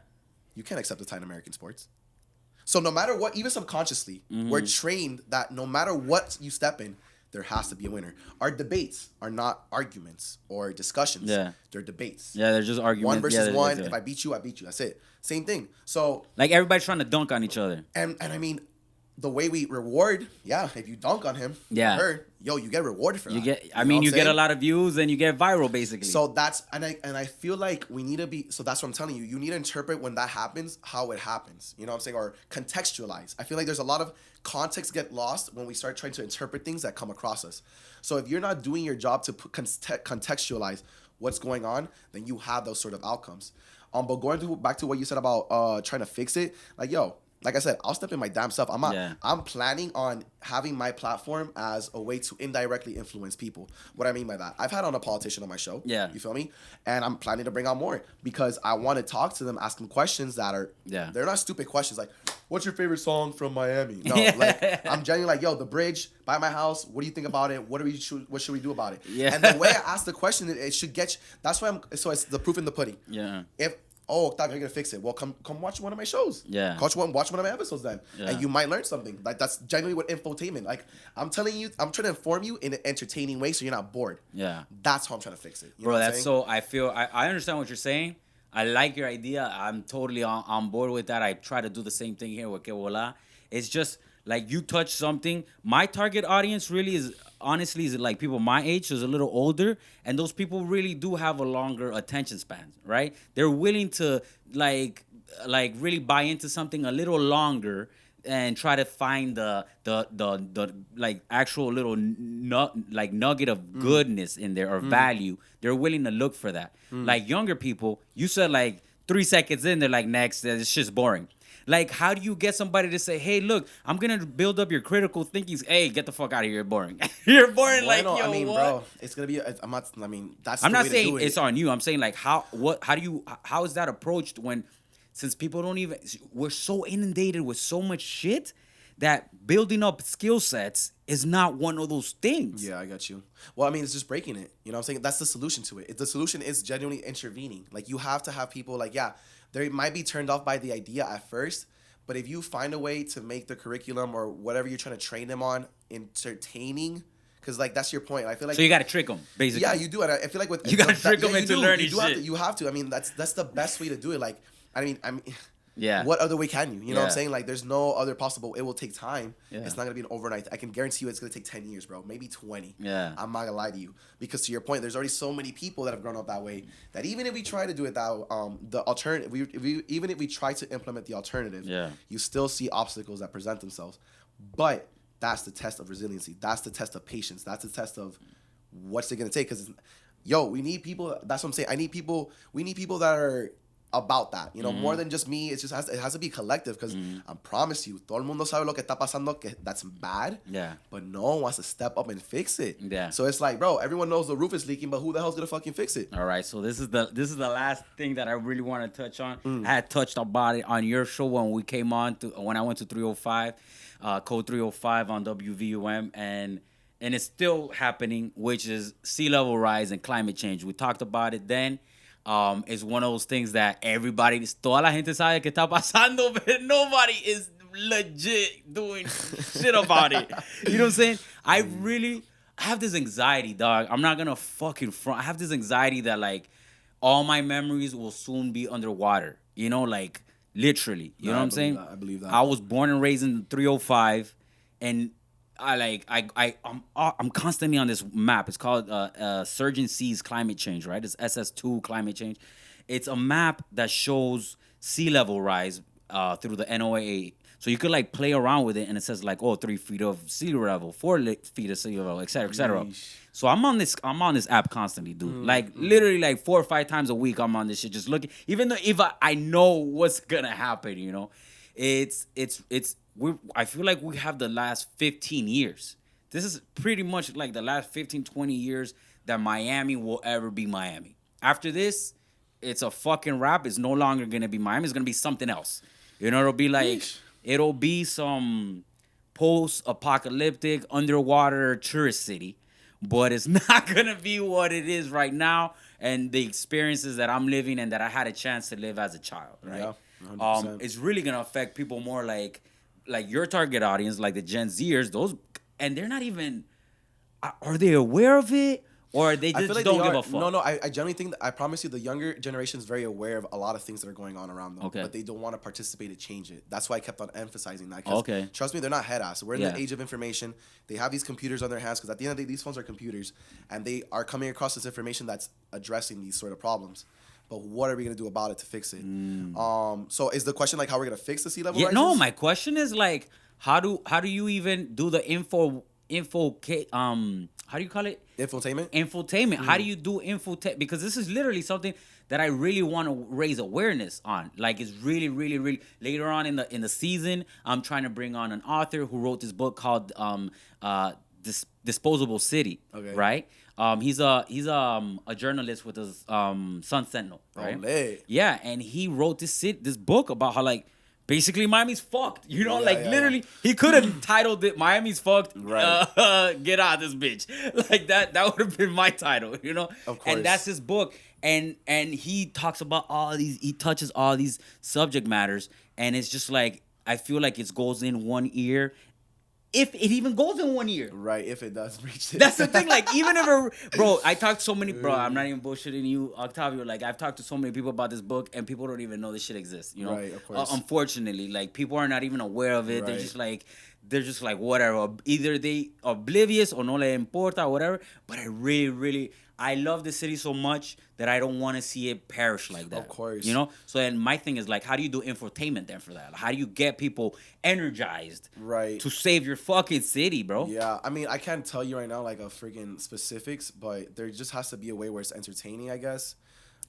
You can't accept the tie in American sports. So no matter what, even subconsciously, we're trained that no matter what you step in, there has to be a winner. Our debates are not arguments or discussions. Yeah. They're debates. Yeah, they're just arguments. One versus one. If I beat you, I beat you. That's it. Same thing. So like everybody's trying to dunk on each other. And I mean, the way we reward, if you dunk on him, her, you get rewarded for that. You get a lot of views and you get viral basically. So that's and I feel like we need to be. So that's what I'm telling you. You need to interpret when that happens, how it happens. You know what I'm saying, or contextualize. I feel like there's a lot of context get lost when we start trying to interpret things that come across us. So if you're not doing your job to contextualize what's going on, then you have those sort of outcomes. But going back to what you said about trying to fix it, like I said, I'll step in my damn self. I'm planning on having my platform as a way to indirectly influence people. What I mean by that, I've had on a politician on my show. Yeah. You feel me? And I'm planning to bring on more because I want to talk to them, ask them questions that are, they're not stupid questions like, what's your favorite song from Miami? No, like I'm genuinely like, yo, the bridge by my house. What do you think about it? What should we do about it? Yeah. And the way I ask the question, it should get you. That's why it's the proof in the pudding. Yeah. Octavio, you're gonna fix it. Well, come watch one of my shows. Yeah. Watch one of my episodes then. Yeah. And you might learn something. Like that's genuinely what infotainment. Like I'm telling you, I'm trying to inform you in an entertaining way so you're not bored. Yeah. That's how I'm trying to fix it. Bro, that's so I understand what you're saying. I like your idea. I'm totally on board with that. I try to do the same thing here with Que Bola. It's just like you touch something. My target audience really is like people my age, who's a little older, and those people really do have a longer attention span, right? They're willing to like really buy into something a little longer and try to find the like actual little nugget of goodness in there or value. They're willing to look for that. Like younger people, you said like 3 seconds in, they're like, next, it's just boring. Like, how do you get somebody to say, hey, look, I'm going to build up your critical thinking. Hey, get the fuck out of here. You're boring. You're boring. Like, yo, I mean, what? bro, it's going to be, I'm not saying it's on you. I'm saying, like, how is that approached when, since people we're so inundated with so much shit that building up skill sets is not one of those things. Yeah, I got you. Well, I mean, it's just breaking it. You know what I'm saying? That's the solution to it. The solution is genuinely intervening. Like, you have to have people like, they might be turned off by the idea at first, but if you find a way to make the curriculum or whatever you're trying to train them on entertaining, because like that's your point. I feel like so you got to trick them, basically. Yeah, you do, and I feel like you got to trick them into learning shit. You have to. I mean, that's the best way to do it. Like, I mean. Yeah. What other way can you? You know what I'm saying? Like, there's no other possible. It will take time. Yeah. It's not gonna be an overnight. I can guarantee you, it's gonna take 10 years, bro. Maybe 20. Yeah. I'm not gonna lie to you, because to your point, there's already so many people that have grown up that way that even if we try to do it the alternative, even if we try to implement the alternative, you still see obstacles that present themselves. But that's the test of resiliency. That's the test of patience. That's the test of what's it gonna take. Because, we need people. That's what I'm saying. We need people that are about that, more than just me. It has to be collective, because I promise you, todo el mundo sabe lo que está pasando, que that's bad. Yeah. But no one wants to step up and fix it. Yeah. So it's like, bro, everyone knows the roof is leaking, but who the hell's gonna fucking fix it? All right. So this is the last thing that I really want to touch on. I had touched about it on your show when we came on when I went to 305, code 305 on WVUM, and it's still happening, which is sea level rise and climate change. We talked about it then. It's one of those things that toda la gente sabe que está pasando, but nobody is legit doing shit about it. You know what I'm saying? I have this anxiety, dog. I'm not gonna fucking front. I have this anxiety that like all my memories will soon be underwater. Like Literally. You know what I'm saying? I believe that. I was born and raised in 305, and I'm constantly on this map. It's called Surgeon Seas Climate Change, right? It's SS2 climate change. It's a map that shows sea level rise through the NOAA. So you could like play around with it, and it says like, 3 feet of sea level, 4 feet of sea level, et cetera, et cetera. So I'm on this app constantly, dude. Like literally like 4 or 5 times a week I'm on this shit, just looking. Even though if I know what's gonna happen, you know, I feel like we have the last 15 years. This is pretty much like the last 15, 20 years that Miami will ever be Miami. After this, it's a fucking wrap. It's no longer gonna be Miami. It's gonna be something else. You know, it'll be like. It'll be some post-apocalyptic underwater tourist city, but it's not gonna be what it is right now and the experiences that I'm living and that I had a chance to live as a child, right? Yeah, 100%. It's really gonna affect people more like your target audience, like the Gen Zers. Those, and they're not even. Are they aware of it? Or they just like don't give a fuck? No, I generally think that, I promise you, the younger generation is very aware of a lot of things that are going on around them. Okay. But they don't want to participate to change it. That's why I kept on emphasizing that. Okay. Trust me, they're not head ass. We're in the age of information. They have these computers on their hands because at the end of the day, these phones are computers. And they are coming across this information that's addressing these sort of problems. But what are we going to do about it to fix it? So is the question like how we're going to fix the sea level rise? No, my question is like, how do you even do the how do you call it? Infotainment. How do you do infotainment? Because this is literally something that I really want to raise awareness on. Like, it's really, really, really later on in the season, I'm trying to bring on an author who wrote this book called Disposable City. Okay. Right? He's a journalist with the Sun Sentinel. Right? Yeah, and he wrote this book about how like. Basically, Miami's fucked. You know, literally, he could have titled it "Miami's fucked." Right. Get out of this bitch. Like that would have been my title. You know. Of course. And that's his book. And he talks about all these. He touches all these subject matters, and it's just like I feel like it goes in one ear. If it even goes in 1 year. Right, if it does reach it. That's the thing, like, even if bro, I talked to so many, bro, I'm not even bullshitting you, Octavio, like, I've talked to so many people about this book, and people don't even know this shit exists, you know? Right, of course. Unfortunately, like, people are not even aware of it, right. They're just like, whatever, either they oblivious or no le importa or whatever, but I really, I love the city so much that I don't want to see it perish like that. Of course. You know? So then my thing is like, how do you do infotainment then for that? How do you get people energized to save your fucking city, bro? Yeah, I mean, I can't tell you right now like a freaking specifics, but there just has to be a way where it's entertaining, I guess.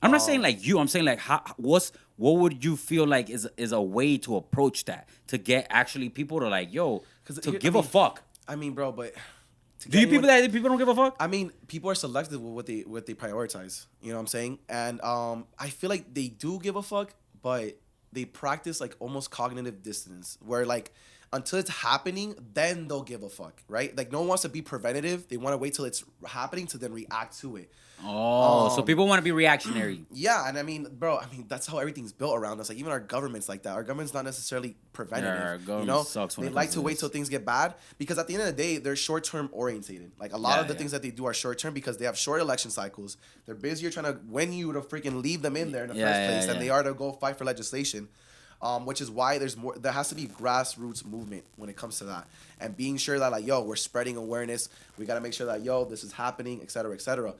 I'm not saying like you. I'm saying like what would you feel like is a way to approach that to get actually people to like give a fuck. I mean, bro, but do you people don't give a fuck? I mean, people are selective with what they prioritize. You know what I'm saying? And I feel like they do give a fuck, but they practice like almost cognitive dissonance, where like until it's happening, then they'll give a fuck, right? Like no one wants to be preventative. They want to wait till it's happening to then react to it. Oh, so people want to be reactionary. Yeah, and I mean, bro, that's how everything's built around us. Like even our government's like that. Our government's not necessarily preventative. Yeah, our government sucks when they like to wait till things get bad because at the end of the day, they're short-term orientated. Like a lot of the things that they do are short-term because they have short election cycles. They're busier trying to win you to freaking leave them in there in the first place than they are to go fight for legislation. Which is why there has to be grassroots movement when it comes to that. And being sure that like, we're spreading awareness. We got to make sure that, this is happening, et cetera, et cetera.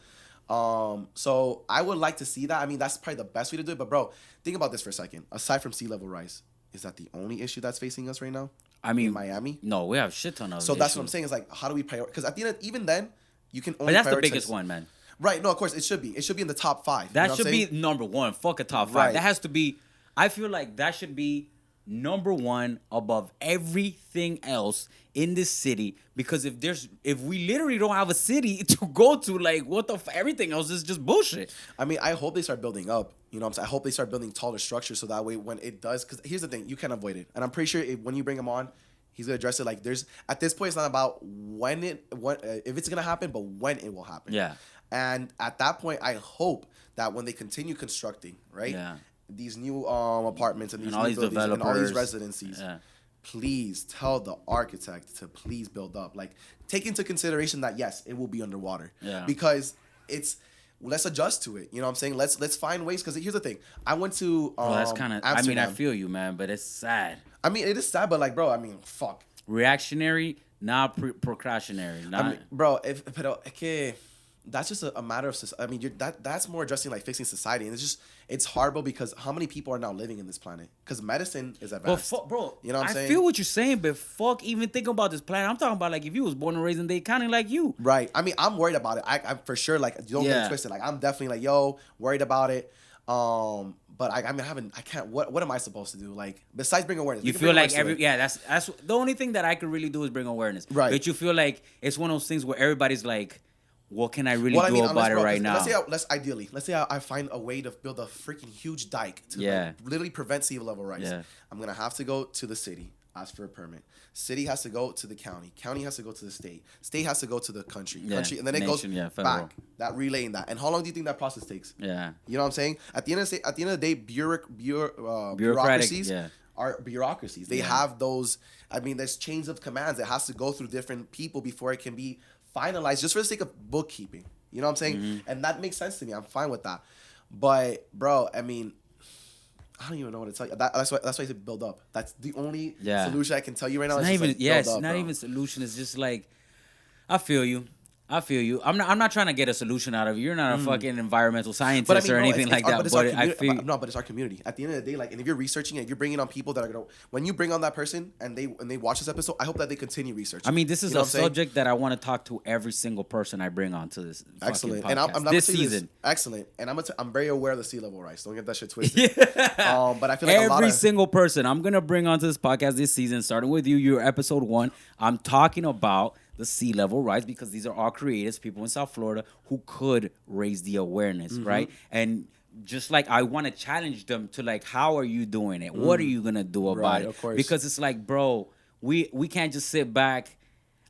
So I would like to see that. I mean, that's probably the best way to do it. But bro, think about this for a second. Aside from sea level rise, is that the only issue that's facing us right now? I mean, in Miami? No, we have a shit ton of So that's what I'm saying is like, how do we prioritize? Because at the end, even then, you can only But that's the biggest one, man. Right. No, of course, it should be. It should be in the top 5. That should be number 1. Fuck a top 5. Right. That has to be... I feel like that should be number 1 above everything else in this city because if we literally don't have a city to go to, like everything else is just bullshit. I mean, I hope they start building up. You know what I'm saying? I hope they start building taller structures so that way when it does, because here's the thing, you can't avoid it. And I'm pretty sure when you bring him on, he's gonna address it. Like at this point, it's not about if it's gonna happen, but when it will happen. Yeah. And at that point, I hope that when they continue constructing, right? Yeah. These new apartments and these new buildings and all these residencies, please tell the architect to please build up. Like, take into consideration that, yes, it will be underwater. Yeah. Because it's... let's adjust to it. You know what I'm saying? Let's find ways. Because here's the thing. I went to Bro, that's kind of. I mean, I feel you, man, but it's sad. I mean, it is sad, but like, bro, I mean, fuck. Reactionary, not procrastionary. Not. I mean, bro, pero es que that's just a matter of. I mean, that's more addressing like fixing society, and it's hard, bro, because how many people are now living in this planet? Because medicine is advanced. But bro, you know what I'm saying? I feel what you're saying, but fuck, even thinking about this planet, I'm talking about like if you was born and raised in Dade County like you. Right. I mean, I'm worried about it. I'm for sure like don't get it twisted. Like I'm definitely like worried about it. But I mean, I can't. What am I supposed to do? Like besides bring awareness? You feel like that's the only thing that I could really do is bring awareness. Right. But you feel like it's one of those things where everybody's like, what can I really do about it right now? Let's say I find a way to build a freaking huge dike to like, literally prevent sea level rise. Yeah. I'm gonna have to go to the city, ask for a permit. City has to go to the county. County has to go to the state. State has to go to the country. And then it goes back. That relaying that. And how long do you think that process takes? Yeah. You know what I'm saying? At the end of the day, bureaucracies are bureaucracies. They have those. I mean, there's chains of commands. It has to go through different people before it can be finalized, just for the sake of bookkeeping. You know what I'm saying? Mm-hmm. And that makes sense to me. I'm fine with that. But bro, I mean, I don't even know what to tell you. That's why I said build up. That's the only solution I can tell you right now. It's not even solution. It's just like, I feel you. I'm not trying to get a solution out of you. You're not a fucking environmental scientist or anything like that. But I feel but it's our community. At the end of the day, like, and if you're researching it, you're bringing on people that are gonna. When you bring on that person and they watch this episode, I hope that they continue researching. I mean, this is a subject that I want to talk to every single person I bring on to this. Excellent, podcast. And I'm not this season. Excellent, and I'm very aware of the sea level rise. Don't get that shit twisted. But I feel like every single person I'm gonna bring onto this podcast this season, starting with you, you're episode 1. I'm talking about the sea level rise because these are all creatives, people in South Florida who could raise the awareness, right? And just like I want to challenge them to like, how are you doing it? What are you gonna do about it? Of course. Because it's like, bro, we can't just sit back.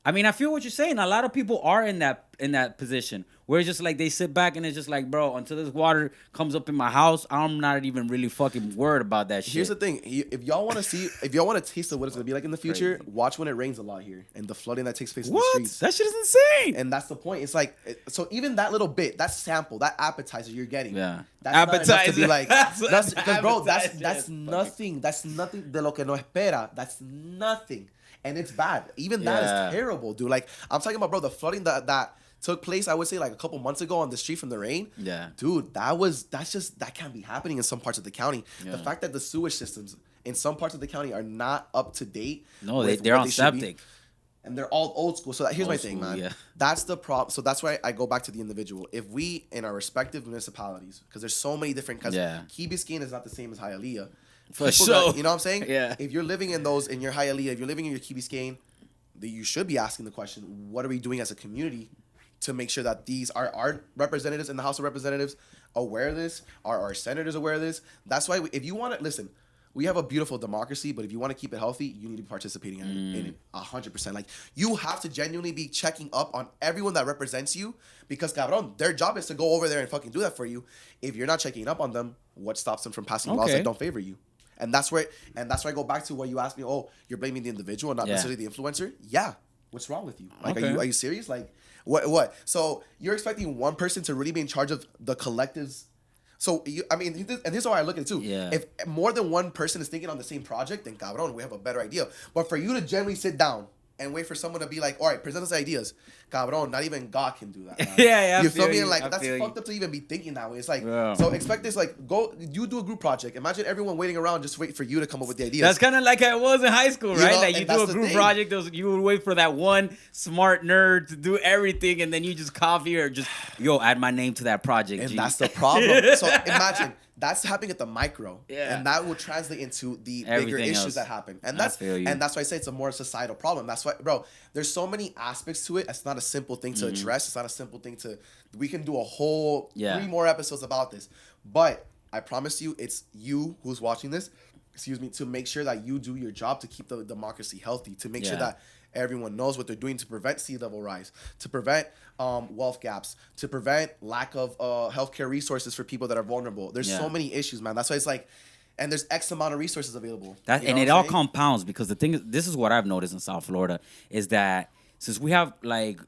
I mean, I feel what you're saying. A lot of people are in that position where it's just like they sit back and it's just like, bro, until this water comes up in my house, I'm not even really fucking worried about that shit. Here's the thing: if y'all want to taste of what it's gonna be like in the future, watch when it rains a lot here and the flooding that takes place in the streets. That shit is insane. And that's the point. It's like, so even that little bit, that sample, that appetizer you're getting, that's appetizer. Not enough to be like, that's because bro, that's nothing. That's nothing de lo que no espera. That's nothing. And it's bad. Even that is terrible, dude. Like, I'm talking about, bro, the flooding that took place, I would say, like a couple months ago on the street from the rain. Yeah. Dude, that can't be happening in some parts of the county. Yeah. The fact that the sewage systems in some parts of the county are not up to date. No, they're on septic. And they're all old school. So here's my thing, man. Yeah. That's the problem. So that's why I go back to the individual. If we, in our respective municipalities, because there's so many different, because Key Biscayne is not the same as Hialeah. For sure. You know what I'm saying? Yeah. If you're living in your Hialeah, if you're living in your Key Biscayne, you should be asking the question, what are we doing as a community to make sure that these are our representatives in the House of Representatives aware of this? Are our senators aware of this? That's why if you want to, listen, we have a beautiful democracy, but if you want to keep it healthy, you need to be participating in it 100%. Like, you have to genuinely be checking up on everyone that represents you because, cabrón, their job is to go over there and fucking do that for you. If you're not checking up on them, what stops them from passing laws that don't favor you? And that's where I go back to where you asked me, oh, you're blaming the individual, not necessarily the influencer? Yeah. What's wrong with you? Like, are you serious? Like, what? So you're expecting one person to really be in charge of the collectives? So, and here's how I look at it too. Yeah. If more than one person is thinking on the same project, then cabrón, we have a better idea. But for you to generally sit down and wait for someone to be like, all right, present us ideas, cabrón, not even God can do that, man. Yeah, you feel me? Like, that's fucked up to even be thinking that way. It's like, so expect this, like, you do a group project. Imagine everyone waiting around just wait for you to come up with the ideas. That's kind of like I was in high school, right? Like, you do a group project, you would wait for that one smart nerd to do everything, and then you just copy or just, add my name to that project. And that's the problem. So imagine, that's happening at the micro, and that will translate into the bigger issues that happen, and that's why I say it's a more societal problem. That's why, bro, there's so many aspects to it. It's not a simple thing to address. It's not a simple thing we can do a whole 3 more episodes about this, but I promise you, it's you who's watching this, to make sure that you do your job to keep the democracy healthy, to make sure that everyone knows what they're doing to prevent sea level rise, to prevent wealth gaps, to prevent lack of healthcare resources for people that are vulnerable. There's so many issues, man. That's why it's like, and there's X amount of resources available. And it all compounds because the thing is, this is what I've noticed in South Florida, is that since we have like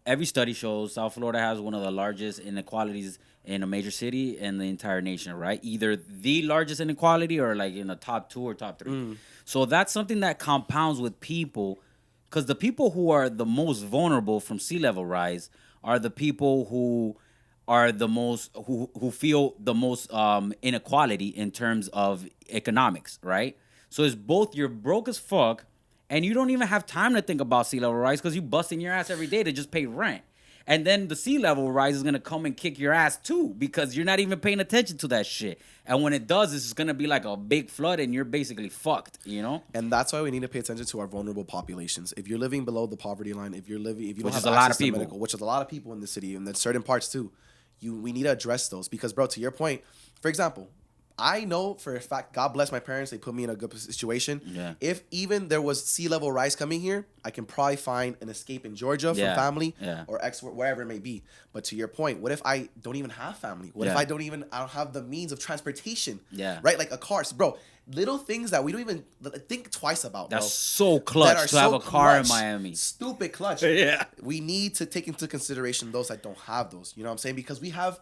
every study shows South Florida has one of the largest inequalities in a major city in the entire nation, right? Either the largest inequality or like in the top 2 or top 3. So that's something that compounds with people, because the people who are the most vulnerable from sea level rise are the people who are the most who feel the most inequality in terms of economics, right? So it's both you're broke as fuck and you don't even have time to think about sea level rise because you busting your ass every day to just pay rent. And then the sea level rise is gonna come and kick your ass too because you're not even paying attention to that shit. And when it does, it's gonna be like a big flood and you're basically fucked, you know? And that's why we need to pay attention to our vulnerable populations. If you're living below the poverty line, if you don't have access to medical, which is a lot of people in the city and then certain parts too, we need to address those because, bro, to your point, for example, I know for a fact, God bless my parents, they put me in a good situation. Yeah. If even there was sea level rise coming here, I can probably find an escape in Georgia from family or wherever it may be. But to your point, what if I don't even have family? What if I don't have the means of transportation? Yeah. Right? Like a car. So, bro, little things that we don't even think twice about, bro. That's so clutch to have a car in Miami. Stupid clutch. Yeah. We need to take into consideration those that don't have those. You know what I'm saying? Because we have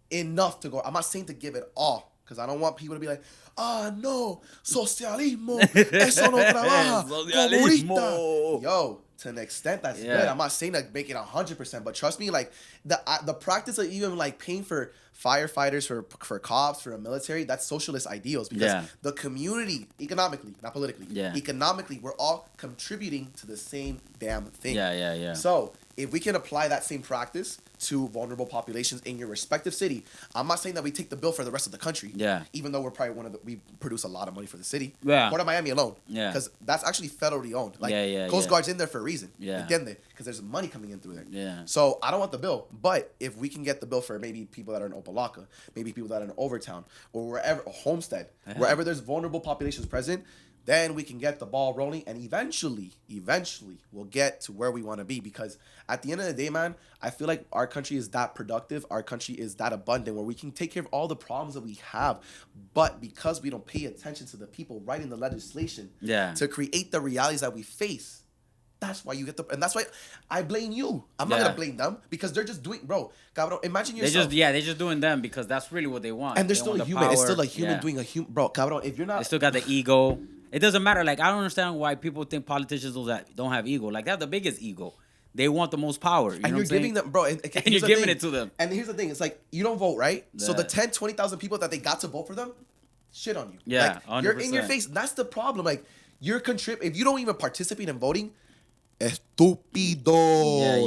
enough to go. I'm not saying to give it all. Because I don't want people to be like, no, socialismo, eso no trabaja, comunista. Yo, to an extent, that's good. I'm not saying that make it 100%, but trust me, like, the practice of even, like, paying for firefighters, for cops, for a military, that's socialist ideals. Because the community, economically, not politically, economically, we're all contributing to the same damn thing. Yeah. So, if we can apply that same practice to vulnerable populations in your respective city, I'm not saying that we take the bill for the rest of the country. Yeah. Even though we're probably we produce a lot of money for the city. Yeah. Port of Miami alone. Yeah. Because that's actually federally owned. Like, Coast Guard's in there for a reason. Yeah. Because there's money coming in through there. Yeah. So I don't want the bill. But if we can get the bill for maybe people that are in Opelika, maybe people that are in Overtown, or wherever, Homestead, wherever there's vulnerable populations present, then we can get the ball rolling, and eventually we'll get to where we want to be. Because at the end of the day, man, I feel like our country is that productive, our country is that abundant, where we can take care of all the problems that we have. But because we don't pay attention to the people writing the legislation to create the realities that we face, that's why you get and that's why I blame you. I'm not gonna blame them because they're just doing, bro. Cabrón, imagine yourself. They're just doing them because that's really what they want. And they're still a human. It's still a human doing a human, bro. Cabrón, if you're not, they still got the ego. It doesn't matter. Like, I don't understand why people think politicians don't have ego. Like, they have the biggest ego. They want the most power. You know you're giving them, bro. And you're giving it to them. And here's the thing. It's like, you don't vote, right? So the 10, 20,000 people that they got to vote for them, shit on you. Yeah, like, 100%. You're in your face. That's the problem. Like, you're if you don't even participate in voting, estúpido,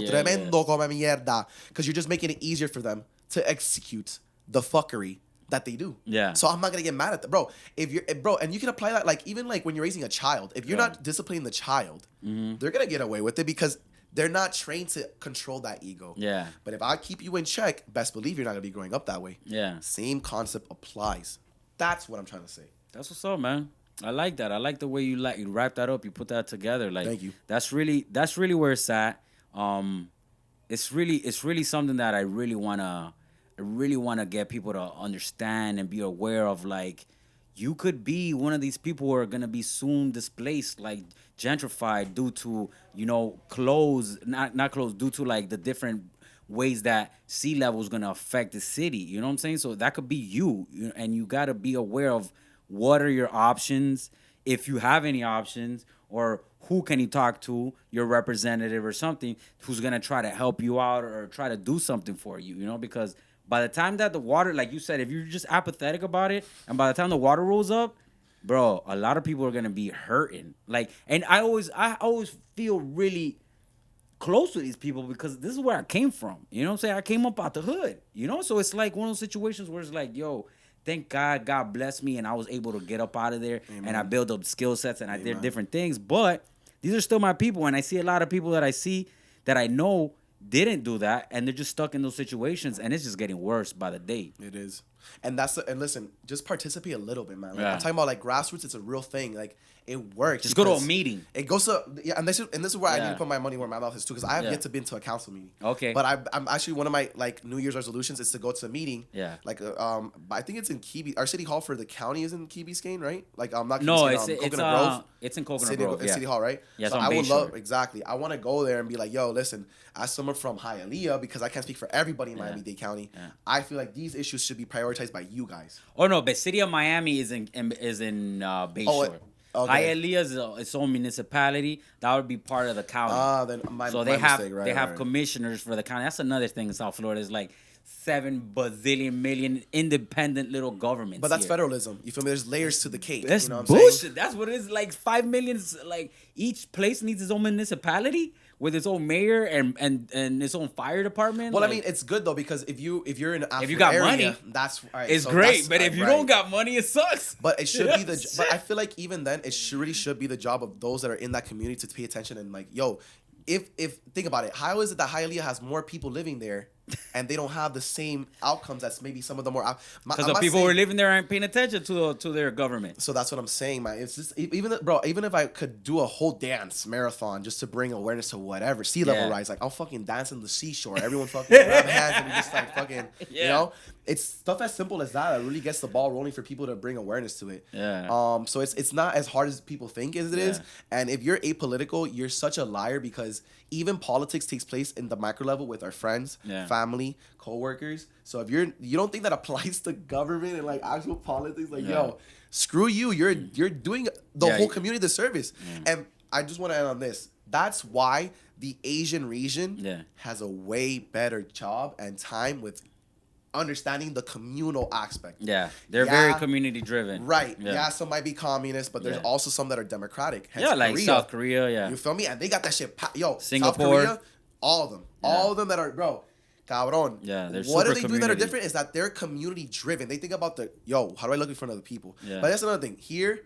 tremendo come mierda. Because you're just making it easier for them to execute the fuckery that they do. Yeah. So I'm not gonna get mad at them, bro. And you can apply that, like, even like when you're raising a child. If you're not disciplining the child, they're gonna get away with it because they're not trained to control that ego. Yeah. But if I keep you in check, best believe you're not gonna be growing up that way. Yeah. Same concept applies. That's what I'm trying to say. That's what's up, man. I like that. I like the way you wrap that up. You put that together. Like, thank you. That's really where it's at. It's really something that I really wanna get people to understand and be aware of. Like, you could be one of these people who are gonna be soon displaced, like gentrified due to, not closed, due to like the different ways that sea level is gonna affect the city. You know what I'm saying? So that could be you, and you gotta be aware of what are your options, if you have any options, or who can you talk to, your representative or something, who's gonna try to help you out or try to do something for you. Because by the time that the water, like you said, if you're just apathetic about it, and by the time the water rolls up, bro, a lot of people are gonna be hurting. Like, and I always feel really close to these people because this is where I came from. You know what I'm saying? I came up out the hood. So it's like one of those situations where it's like, yo, thank God blessed me and I was able to get up out of there. Amen. And I built up skill sets and I did different things. But these are still my people, and I see a lot of people that I know didn't do that, and they're just stuck in those situations, and it's just getting worse by the day. It is. And and listen, just participate a little bit, man. Like, I'm talking about like grassroots. It's a real thing. Like it works. Just go to a meeting. It goes to and this is where I need to put my money where my mouth is too, because I have yet to been to a council meeting. Okay. But I'm actually, one of my like New Year's resolutions is to go to a meeting. Yeah. Like I think it's in Key. Our city hall for the county is in Key Biscayne, right? Like not Key no, Biscayne, Coconut Grove. It's in Coconut Grove. Yeah. City Hall, right? Yeah. So I would love exactly. I want to go there and be like, yo, listen, as someone from Hialeah, because I can't speak for everybody in Miami-Dade County, I feel like these issues should be prioritized by you guys. Oh no, but City of Miami is in Bayshore. Okay. Hialeah is its own municipality. That would be part of the county. Then they have commissioners for the county. That's another thing in South Florida. Is like 7 bazillion million independent little governments. But that's federalism. You feel me? There's layers to the cake. That's bullshit. That's what it is. Like 5 million. Like each place needs its own municipality with its own mayor and its own fire department. Well, like, I mean, it's good though, because if you're in an if you got area, money, that's right. It's great. But if you don't got money, it sucks. But it should be but I feel like even then, it really should be the job of those that are in that community to pay attention and like, yo, if think about it, how is it that Hialeah has more people living there and they don't have the same outcomes as maybe some of the more because the people who are living there aren't paying attention to their government. So that's what I'm saying, man. It's just even if I could do a whole dance marathon just to bring awareness to whatever sea level rise, like I'll fucking dance in the seashore. Everyone fucking grab hands and we just like fucking you know. It's stuff as simple as that really gets the ball rolling for people to bring awareness to it. Yeah. So it's not as hard as people think as it is. And if you're apolitical, you're such a liar, because even politics takes place in the micro level with our friends, family, co-workers. So if you don't think that applies to government and like actual politics, like yo, screw you. You're doing the whole community the service. And I just want to end on this. That's why the Asian region has a way better job and time with understanding the communal aspect. Yeah, they're very community driven. Right. Yeah, some might be communist, but there's also some that are democratic. Hence like Korea. South Korea. Yeah, you feel me? And they got that shit. Yo, Singapore, South Korea, all of them, all of them that are cabron. Yeah, they're what super do they do that are different is that they're community driven. They think about how do I look in front of the people? Yeah. But that's another thing here,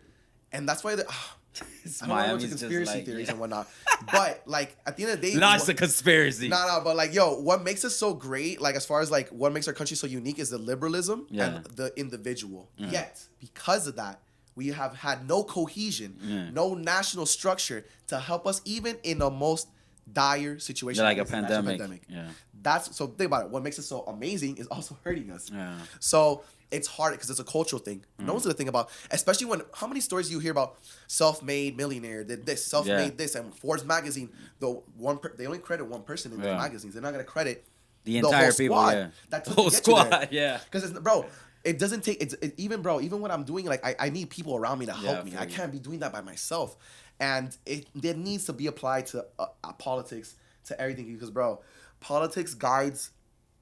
and that's why I don't know what's conspiracy theories and whatnot. But like at the end of the day, lots of conspiracy. No, but like what makes us so great, like as far as like what makes our country so unique, is the liberalism and the individual. Yet because of that, we have had no cohesion, no national structure to help us even in the most dire situation, like a pandemic. Yeah, that's so. Think about it. What makes it so amazing is also hurting us. Yeah. So it's hard because it's a cultural thing. No one's gonna think about, especially when how many stories do you hear about self-made millionaire did this, self-made this, and Forbes magazine, they only credit one person in the magazines. They're not gonna credit the entire squad. That took whole squad. Yeah. Because it doesn't take even when I'm doing like I need people around me to help me. I can't be doing that by myself, and there needs to be applied to politics, to everything, because politics guides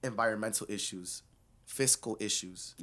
environmental issues, fiscal issues,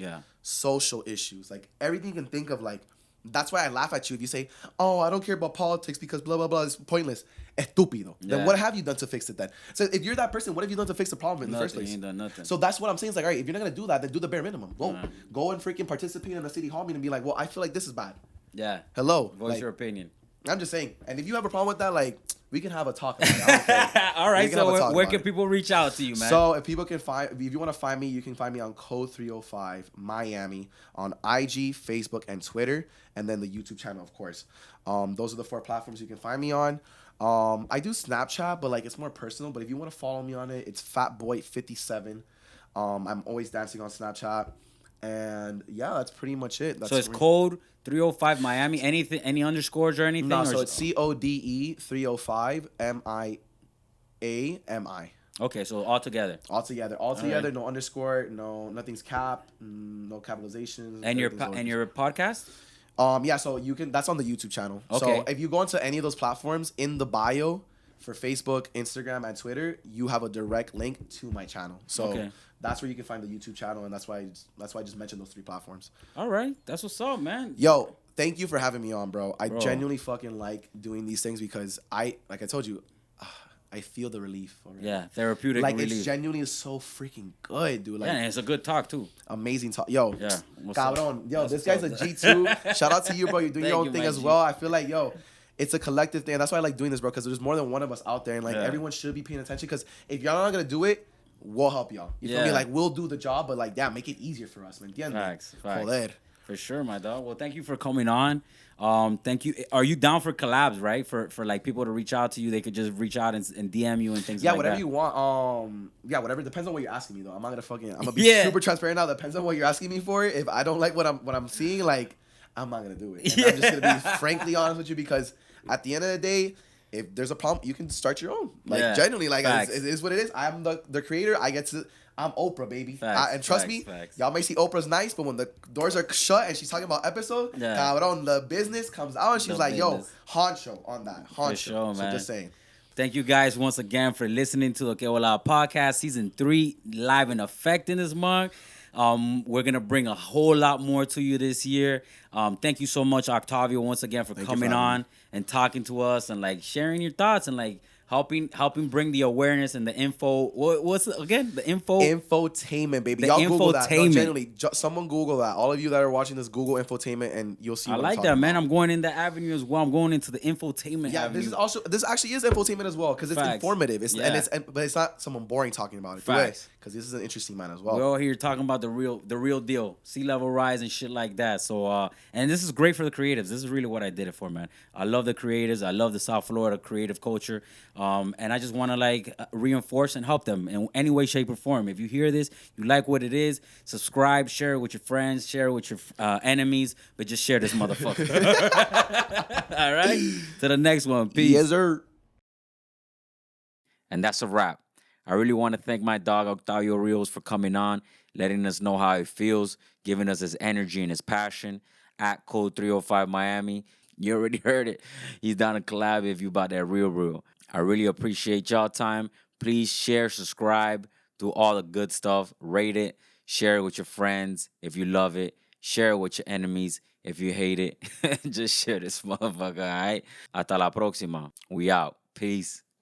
social issues, like everything you can think of. Like that's why I laugh at you if you say, "Oh, I don't care about politics because blah blah blah is pointless." Estúpido. Then what have you done to fix it then? So if you're that person, what have you done to fix the problem in the first place? You ain't done nothing. So that's what I'm saying. It's like, all right, if you're not gonna do that, then do the bare minimum. Go and freaking participate in a city hall meeting and be like, well, I feel like this is bad. Yeah. Hello. Voice your opinion. I'm just saying. And if you have a problem with that, like, we can have a talk about it. All right. So where can people reach out to you, man? So if you want to find me, you can find me on Code 305 Miami on IG, Facebook, and Twitter, and then the YouTube channel, of course. Those are the 4 platforms you can find me on. I do Snapchat, but like it's more personal. But if you want to follow me on it, it's Fatboy57. I'm always dancing on Snapchat. And yeah, that's pretty much it. So it's Code 305 Miami. Any underscores or anything? No, so it's CODE 305 MIAMI. Okay, so all together. All together, no underscore, nothing's capped, no capitalizations. And your podcast? Yeah, so you can. That's on the YouTube channel. Okay. So if you go into any of those platforms, in the bio for Facebook, Instagram, and Twitter, you have a direct link to my channel. So that's where you can find the YouTube channel, and that's why I just mentioned those 3 platforms. All right, that's what's up, man. Yo, thank you for having me on, bro. I genuinely fucking like doing these things because like I told you, I feel the relief already. Yeah, therapeutic relief. Like it genuinely is so freaking good, dude. Like, and it's a good talk too. Amazing talk. Yo, yeah. Cabron. Yo, this guy's a G2. Shout out to you, bro. You're doing your own thing as well. I feel like, it's a collective thing. And that's why I like doing this, bro, because there's more than one of us out there. And like everyone should be paying attention. Because if y'all not going to do it, we'll help y'all. You feel me? Like, we'll do the job, but like, make it easier for us. Facts. Joder. For sure, my dog. Well, thank you for coming on. Thank you. Are you down for collabs, right? For like people to reach out to you, they could just reach out and DM you and things like that. Yeah, whatever you want. Yeah, whatever. Depends on what you're asking me though. I'm not gonna be super transparent now. Depends on what you're asking me for. If I don't like what I'm seeing, like, I'm not gonna do it. And I'm just gonna be frankly honest with you, because at the end of the day, if there's a problem, you can start your own. Like, genuinely, like, it is what it is. I'm the creator. I'm Oprah, baby. And trust me, y'all may see Oprah's nice, but when the doors are shut and she's talking about episode, cabrón, the business comes out and she's like, yo, honcho on that. Honcho. Sure, so just saying. Thank you guys once again for listening to the Que Bola podcast, season 3, live in effect in this month. We're going to bring a whole lot more to you this year. Thank you so much, Octavio, once again for coming on and talking to us and like sharing your thoughts and like helping bring the awareness and the info. What's it again? The infotainment, baby. Y'all Google that. No, genuinely, someone Google that. All of you that are watching this, Google infotainment, and you'll see. I like that, man. I'm going in the avenue as well. I'm going into the infotainment. Yeah, avenue. this actually is infotainment as well, because it's informative. But it's not someone boring talking about it. Because this is an interesting man as well. We're all here talking about the real deal, sea level rise and shit like that. So and this is great for the creatives. This is really what I did it for, man. I love the creators. I love the South Florida creative culture. And I just want to like reinforce and help them in any way, shape, or form. If you hear this, you like what it is, subscribe, share it with your friends, share it with your enemies, but just share this motherfucker. All right? To the next one. Peace. Yes, sir. And that's a wrap. I really want to thank my dog, Octavio Rios, for coming on, letting us know how he feels, giving us his energy and his passion. At Code 305 Miami. You already heard it. He's down to collab if you about that real. I really appreciate y'all time. Please share, subscribe, do all the good stuff. Rate it. Share it with your friends if you love it. Share it with your enemies if you hate it. Just share this motherfucker, all right? Hasta la próxima. We out. Peace.